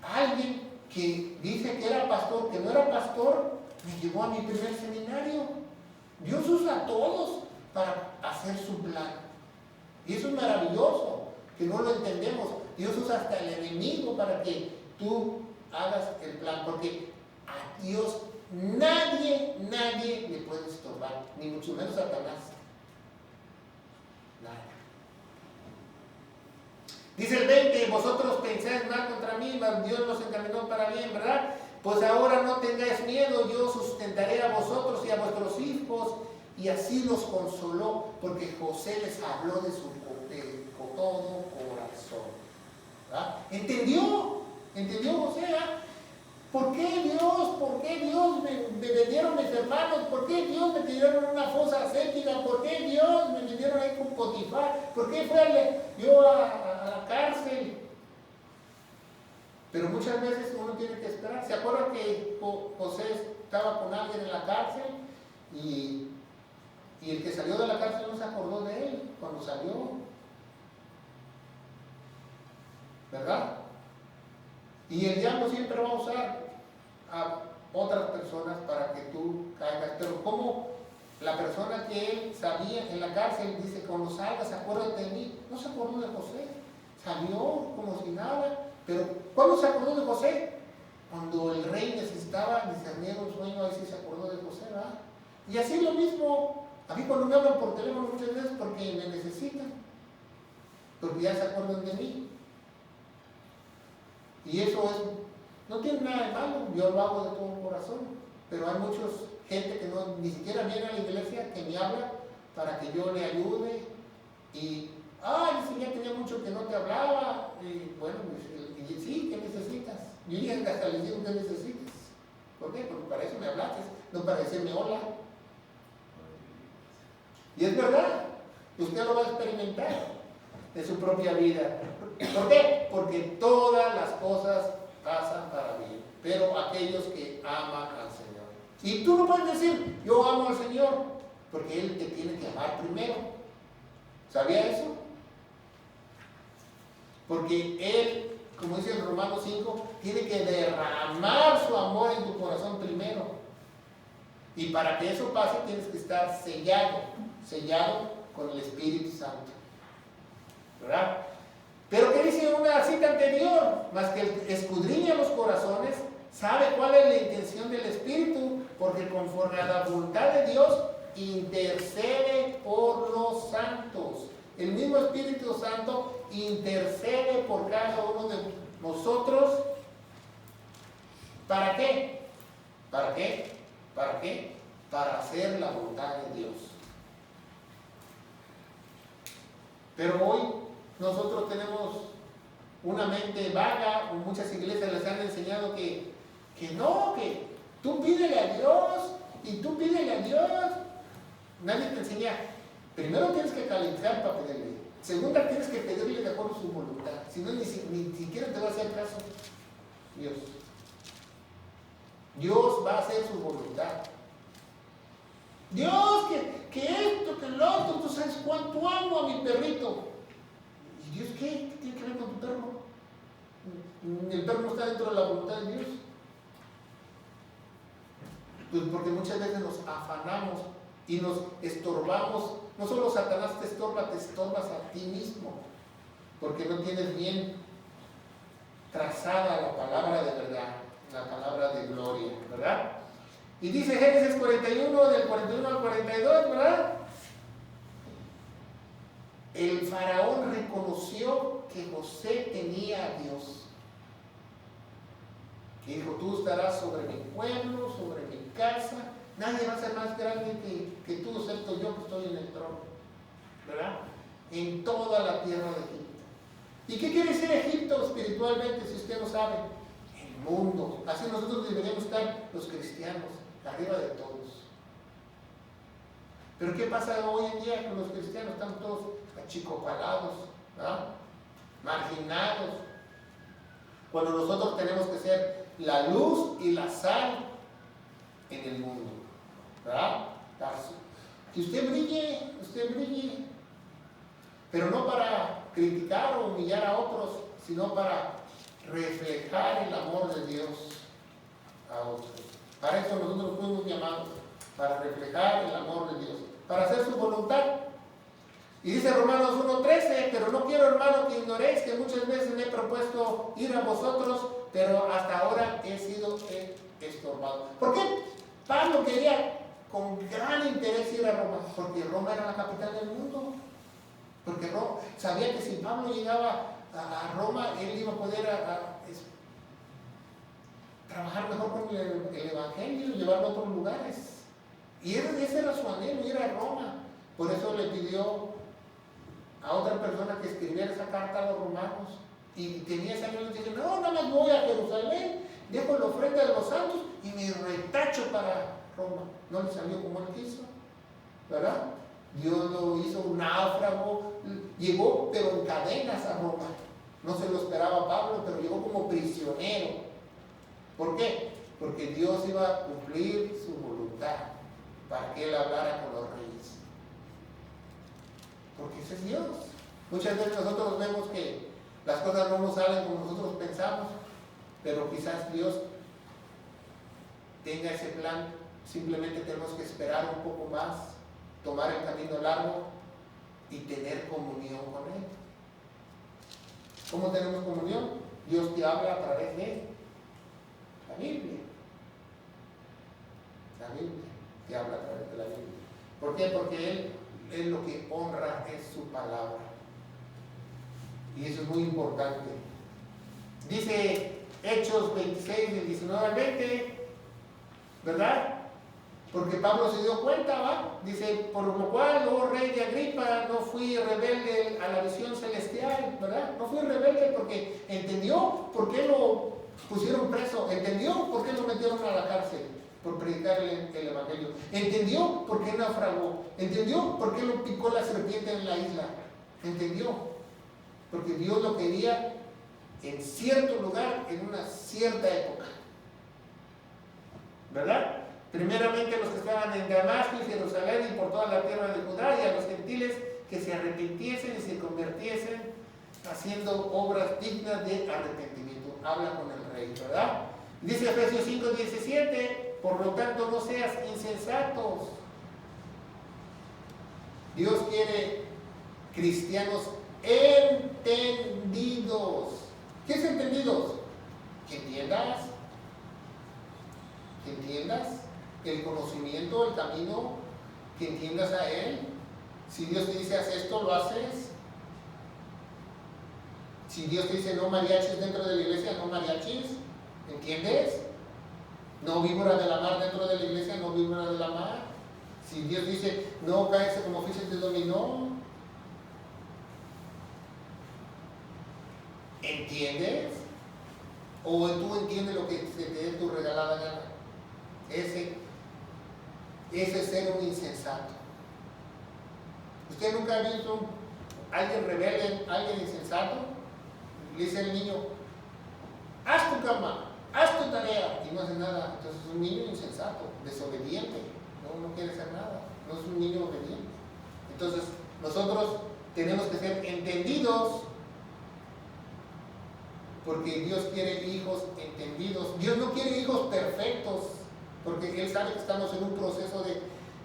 alguien que dice que era pastor, que no era pastor, me llevó a mi primer seminario. Dios usa a todos para hacer su plan. Y eso es maravilloso, que no lo entendemos. Dios usa hasta el enemigo para que tú hagas el plan, porque a Dios nadie le puede estorbar, ni mucho menos Satanás. Nada. Dice el 20, vosotros pensáis mal contra mí, mas Dios nos encaminó para bien, ¿verdad? Pues ahora no tengáis miedo, yo sustentaré a vosotros y a vuestros hijos. Y así los consoló, porque José les habló de todo corazón. ¿Verdad? ¿Entendió José? ¿Por qué Dios me vendieron mis hermanos? ¿Por qué Dios me tiraron en una fosa séptica? ¿Por qué Dios me vendieron ahí con Potifar? ¿Por qué yo a la cárcel? Pero muchas veces uno tiene que esperar. ¿Se acuerdan que José estaba con alguien en la cárcel? Y el que salió de la cárcel no se acordó de él cuando salió. ¿Verdad? Y el diablo siempre va a usar a otras personas para que tú caigas. Pero como la persona que él sabía en la cárcel dice, cuando salgas, acuérdate de mí. No se acordó de José. Salió como si nada. Pero ¿cuándo se acordó de José? Cuando el rey necesitaba discernir un sueño, ahí sí se acordó de José, ¿verdad? Y así lo mismo, a mí cuando me hablan por teléfono muchas veces porque me necesitan, porque ya se acuerdan de mí. Y eso no tiene nada de malo, yo lo hago de todo corazón, pero hay mucha gente que ni siquiera viene a la iglesia, que me habla para que yo le ayude, y dice, ya tenía mucho que no te hablaba, y bueno, sí, ¿qué necesitas? Yo ya hasta les digo, ¿qué necesitas? ¿Por qué? Porque para eso me hablaste, no para decirme hola. Y es verdad, usted lo va a experimentar en su propia vida. ¿Por qué? Porque todas las cosas pasan para bien, pero aquellos que aman al Señor. Y tú no puedes decir, yo amo al Señor, porque Él te tiene que amar primero. ¿Sabía eso? Porque Él, como dice en Romanos 5, tiene que derramar su amor en tu corazón primero. Y para que eso pase tienes que estar sellado con el Espíritu Santo. ¿Verdad? Pero ¿qué dice una cita anterior? Más que el escudriña los corazones, sabe cuál es la intención del Espíritu, porque conforme a la voluntad de Dios, intercede por los santos. El mismo Espíritu Santo intercede por cada uno de nosotros. ¿Para qué? ¿Para qué? ¿Para qué? Para hacer la voluntad de Dios. Pero hoy nosotros tenemos una mente vaga, o muchas iglesias les han enseñado que tú pídele a Dios, y tú pídele a Dios. Nadie te enseña. Primero tienes que calificar para pedirle. Segunda, tienes que pedirle de acuerdo a su voluntad. Si no, ni siquiera te va a hacer caso Dios. Dios va a hacer su voluntad. Dios, que esto, que lo otro, tú sabes cuánto amo a mi perrito. ¿Y Dios qué? ¿Qué tiene que ver con tu perro? ¿El perro no está dentro de la voluntad de Dios? Pues porque muchas veces nos afanamos y nos estorbamos. No solo Satanás te estorbas a ti mismo, porque no tienes bien trazada la palabra de verdad, la palabra de gloria, ¿verdad? Y dice Génesis 41, del 41 al 42, ¿verdad? El faraón reconoció que José tenía a Dios. Y dijo, tú estarás sobre mi pueblo, sobre mi casa. Nadie va a ser más grande que tú, excepto yo que estoy en el trono. ¿Verdad? En toda la tierra de Egipto. ¿Y qué quiere decir Egipto espiritualmente, si usted no sabe? El mundo. Así nosotros deberíamos estar los cristianos, arriba de todos. Pero ¿qué pasa hoy en día con los cristianos? Están todos achicopalados, ¿verdad? Marginados. Cuando nosotros tenemos que ser la luz y la sal en el mundo, ¿verdad? Que usted brille, pero no para criticar o humillar a otros, sino para reflejar el amor de Dios a otros. Para eso nosotros fuimos llamados, para reflejar el amor de Dios, para hacer su voluntad. Y dice Romanos 1:13, pero no quiero, hermano, que ignoréis que muchas veces me he propuesto ir a vosotros, pero hasta ahora he sido estorbado. ¿Por qué Pablo quería con gran interés ir a Roma? Porque Roma era la capital del mundo. Porque sabía que si Pablo llegaba a Roma, él iba a poder trabajar mejor con el Evangelio, llevarlo a otros lugares. Y ese era su anhelo, ir a Roma. Por eso le pidió a otra persona que escribiera esa carta a los romanos. Y tenía ese anhelo, y dice, no, nada más voy a Jerusalén, dejo la ofrenda de los santos y me retacho para Roma. No le salió como él quiso, ¿verdad? Dios lo hizo un náufrago, llegó pero en cadenas a Roma. No se lo esperaba Pablo, pero llegó como prisionero. ¿Por qué? Porque Dios iba a cumplir su voluntad para que él hablara con los reyes. Porque ese es Dios. Muchas veces nosotros vemos que las cosas no nos salen como nosotros pensamos, pero quizás Dios tenga ese plan. Simplemente tenemos que esperar un poco más, tomar el camino largo y tener comunión con Él. ¿Cómo tenemos comunión? Dios te habla a través de la Biblia. La Biblia te habla a través de la Biblia. ¿Por qué? Porque Él lo que honra es su palabra. Y eso es muy importante. Dice Hechos 26, del 19 al 20, ¿verdad? Porque Pablo se dio cuenta, ¿va? Dice, por lo cual, oh rey de Agripa, no fui rebelde a la visión celestial, ¿verdad? No fui rebelde porque entendió por qué lo pusieron preso, entendió por qué lo metieron a la cárcel, por predicar el Evangelio, entendió por qué naufragó, entendió por qué lo picó la serpiente en la isla, entendió, porque Dios lo quería en cierto lugar, en una cierta época, ¿verdad? Primeramente los que estaban en Damasco y Jerusalén y por toda la tierra de Judá, y a los gentiles que se arrepintiesen y se convirtiesen haciendo obras dignas de arrepentimiento. Habla con el rey, ¿verdad? Dice Efesios 5:17, por lo tanto no seas insensatos. Dios quiere cristianos entendidos. ¿Qué es entendidos? Que entiendas el conocimiento, el camino, que entiendas a Él. Si Dios te dice haz esto, lo haces. Si Dios te dice no mariachis dentro de la iglesia, no mariachis, ¿entiendes? No víbora de la mar dentro de la iglesia, no víbora de la mar. Si Dios dice no cáese como fiches de dominó, ¿entiendes? ¿O tú entiendes lo que se te dé tu regalada gana? Ese es ser un insensato. ¿Usted nunca ha visto a alguien rebelde, alguien insensato? Le dice al niño, haz tu cama, haz tu tarea, y no hace nada. Entonces es un niño insensato, desobediente, no quiere hacer nada, no es un niño obediente. Entonces nosotros tenemos que ser entendidos, porque Dios quiere hijos entendidos. Dios no quiere hijos perfectos, porque Él sabe que estamos en un proceso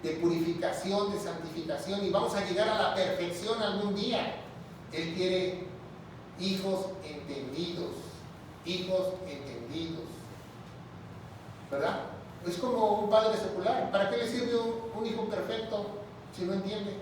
de purificación, de santificación, y vamos a llegar a la perfección algún día. Él quiere hijos entendidos, ¿verdad? Es como un padre secular. ¿Para qué le sirve un hijo perfecto si no entiende?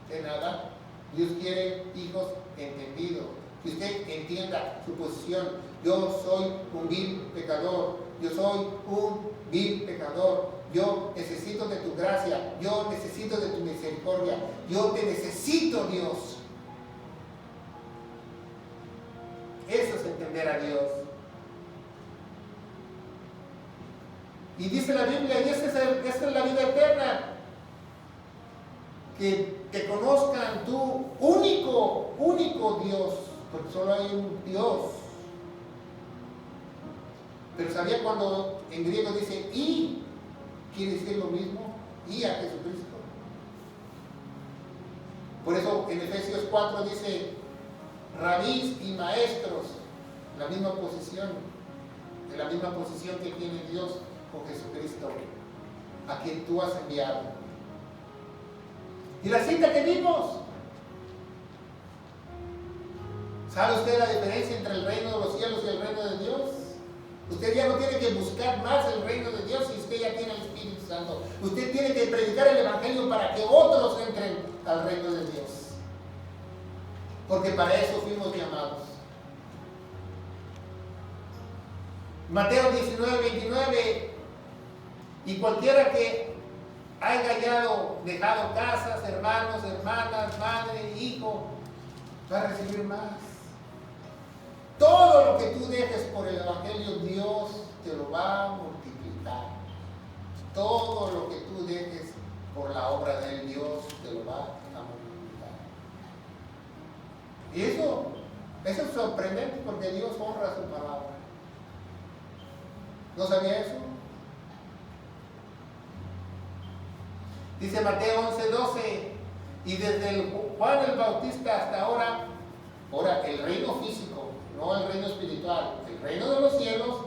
De nada. Dios quiere hijos entendidos. Que usted entienda su posición. Yo soy un vil pecador. Yo soy un vil pecador. Yo necesito de tu gracia. Yo necesito de tu misericordia. Yo te necesito, Dios. Eso es entender a Dios. Y dice la Biblia, y esta es la vida eterna, que te conozcan tú, único Dios, porque solo hay un Dios. Pero ¿sabía cuando en griego dice y? Quiere decir lo mismo, y a Jesucristo. Por eso en Efesios 4 dice rabís y maestros, la misma posición, de la misma posición que tiene Dios con Jesucristo, a quien tú has enviado. Y la cita que vimos. ¿Sabe usted la diferencia entre el reino de los cielos y el reino de Dios? Usted ya no tiene que buscar más el reino de Dios si usted ya tiene el Espíritu Santo. Usted tiene que predicar el Evangelio para que otros entren al reino de Dios. Porque para eso fuimos llamados. Mateo 19:29. Y cualquiera que haya dejado casas, hermanos, hermanas, madre, hijo, va a recibir más. Todo lo que tú dejes por el Evangelio, Dios te lo va a multiplicar. Todo lo que tú dejes por la obra de Él, Dios te lo va a multiplicar. Y eso es sorprendente porque Dios honra su palabra. ¿No sabía eso? Dice Mateo 11:12, y desde Juan el Bautista hasta ahora el reino físico, no el reino espiritual, el reino de los cielos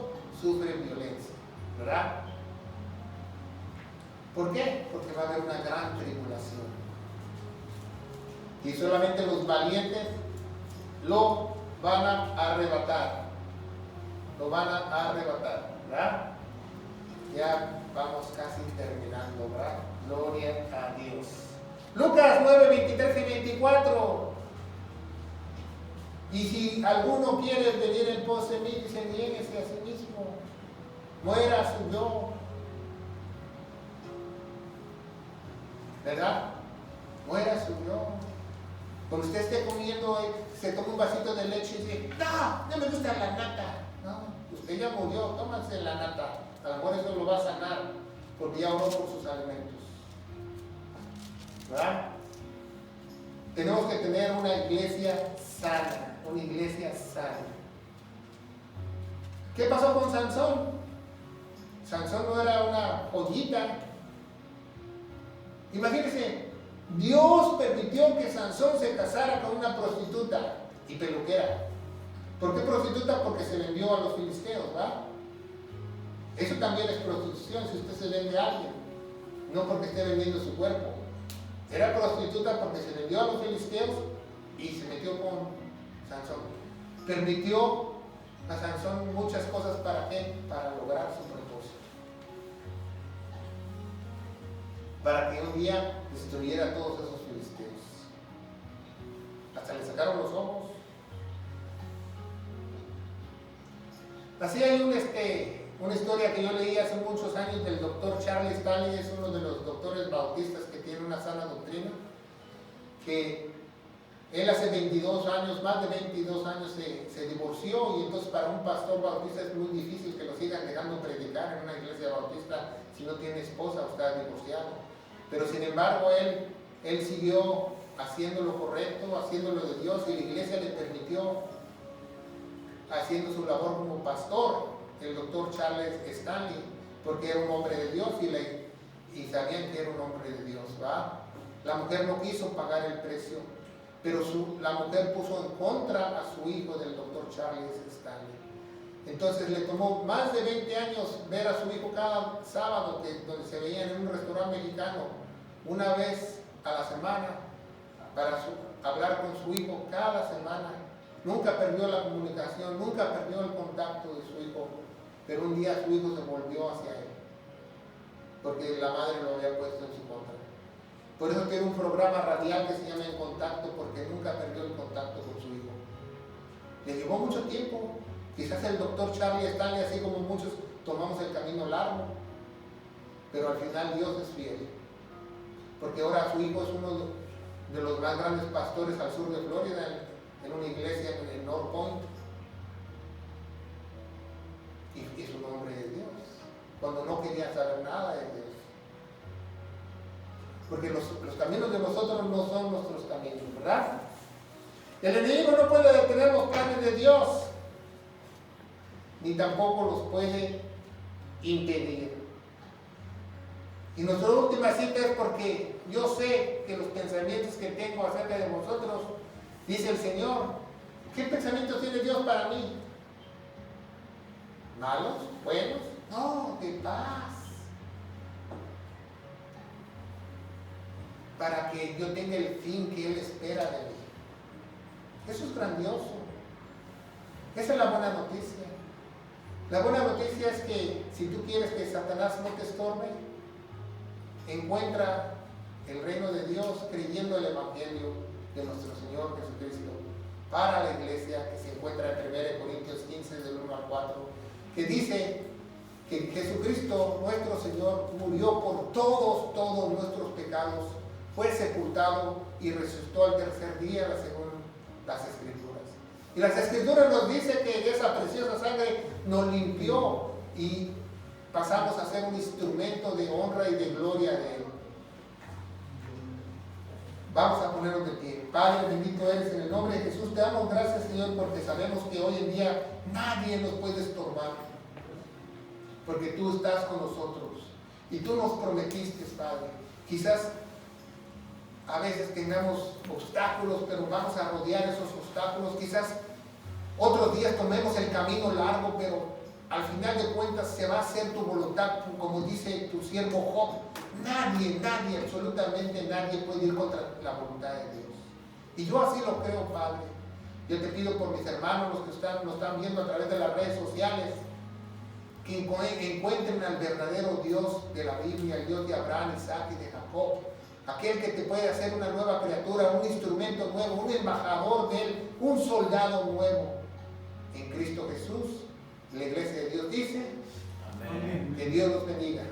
sufre violencia, ¿verdad? ¿Por qué? Porque va a haber una gran tribulación. Y solamente los valientes lo van a arrebatar. Lo van a arrebatar, ¿verdad? Ya vamos casi terminando, ¿verdad? Gloria a Dios. Lucas 9:23 y 24. Y si alguno quiere venir en pos de mí, dice, niéguese a sí mismo, muera a su yo. ¿Verdad? Muera a su yo. Cuando usted esté comiendo, se toma un vasito de leche y dice, no me gusta la nata. No, usted ya murió, tómase la nata. A lo mejor eso lo va a sanar, porque ya oró por sus alimentos. ¿Verdad? Tenemos que tener una iglesia sana, una iglesia sana. ¿Qué pasó con Sansón? Sansón no era una joyita. Imagínense, Dios permitió que Sansón se casara con una prostituta y peluquera. ¿Por qué prostituta? Porque se vendió a los filisteos, ¿verdad? Eso también es prostitución si usted se vende a alguien, no porque esté vendiendo su cuerpo. Era prostituta porque se vendió a los filisteos y se metió con Sansón. Permitió a Sansón muchas cosas, ¿para qué? Para lograr su propósito. Para que un día destruyera a todos esos filisteos. Hasta le sacaron los ojos. Así hay una historia que yo leí hace muchos años del doctor Charles Stanley, es uno de los doctores bautistas que tiene una sana doctrina, que él hace 22 años, más de 22 años se divorció, y entonces para un pastor bautista es muy difícil que lo sigan dejando predicar en una iglesia bautista si no tiene esposa o está divorciado. Pero sin embargo él siguió haciendo lo correcto, haciendo lo de Dios, y la iglesia le permitió haciendo su labor como pastor, el doctor Charles Stanley, porque era un hombre de Dios y sabían que era un hombre de Dios, ¿va? La mujer no quiso pagar el precio, pero la mujer puso en contra a su hijo del doctor Charles Stanley. Entonces le tomó más de 20 años ver a su hijo cada sábado, donde se veían en un restaurante mexicano, una vez a la semana, para hablar con su hijo cada semana. Nunca perdió la comunicación, nunca perdió el contacto de su hijo, pero un día su hijo se volvió hacia él, porque la madre lo había puesto en su contra. Por eso tiene un programa radial que se llama En Contacto, porque nunca perdió el contacto con su hijo. Le llevó mucho tiempo. Quizás el doctor Charlie Stanley, así como muchos, tomamos el camino largo, pero al final Dios es fiel, porque ahora su hijo es uno de los más grandes pastores al sur de Florida, en una iglesia en North Point, y es un hombre de Dios, cuando no quería saber nada de Dios. Porque los caminos de nosotros no son nuestros caminos, ¿verdad? El enemigo no puede detener los planes de Dios, ni tampoco los puede impedir. Y nuestra última cita es porque yo sé que los pensamientos que tengo acerca de vosotros, dice el Señor, ¿qué pensamientos tiene Dios para mí? ¿Malos? ¿Buenos? No, de paz. para que yo tenga el fin que Él espera de mí. Eso es grandioso. Esa es la buena noticia. La buena noticia es que si tú quieres que Satanás no te estorbe, encuentra el reino de Dios creyendo el Evangelio de nuestro Señor Jesucristo para la iglesia, que se encuentra en 1 Corintios 15, del 1 al 4, que dice que Jesucristo, nuestro Señor, murió por todos nuestros pecados, fue sepultado y resucitó al tercer día, según las Escrituras. Y las Escrituras nos dicen que esa preciosa sangre nos limpió y pasamos a ser un instrumento de honra y de gloria de Él. Vamos a ponernos de pie. Padre, bendito eres, en el nombre de Jesús. Te damos gracias, Señor, porque sabemos que hoy en día nadie nos puede estorbar, porque tú estás con nosotros y tú nos prometiste, Padre. Quizás a veces tengamos obstáculos, pero vamos a rodear esos obstáculos. Quizás otros días tomemos el camino largo, pero al final de cuentas se va a hacer tu voluntad, como dice tu siervo Job. Nadie, absolutamente nadie puede ir contra la voluntad de Dios. Y yo así lo creo, Padre. Yo te pido por mis hermanos, los que nos están viendo a través de las redes sociales, que encuentren al verdadero Dios de la Biblia, el Dios de Abraham, Isaac y de Jacob. Aquel que te puede hacer una nueva criatura, un instrumento nuevo, un embajador de Él, un soldado nuevo en Cristo Jesús. La iglesia de Dios dice, amén. Que Dios los bendiga.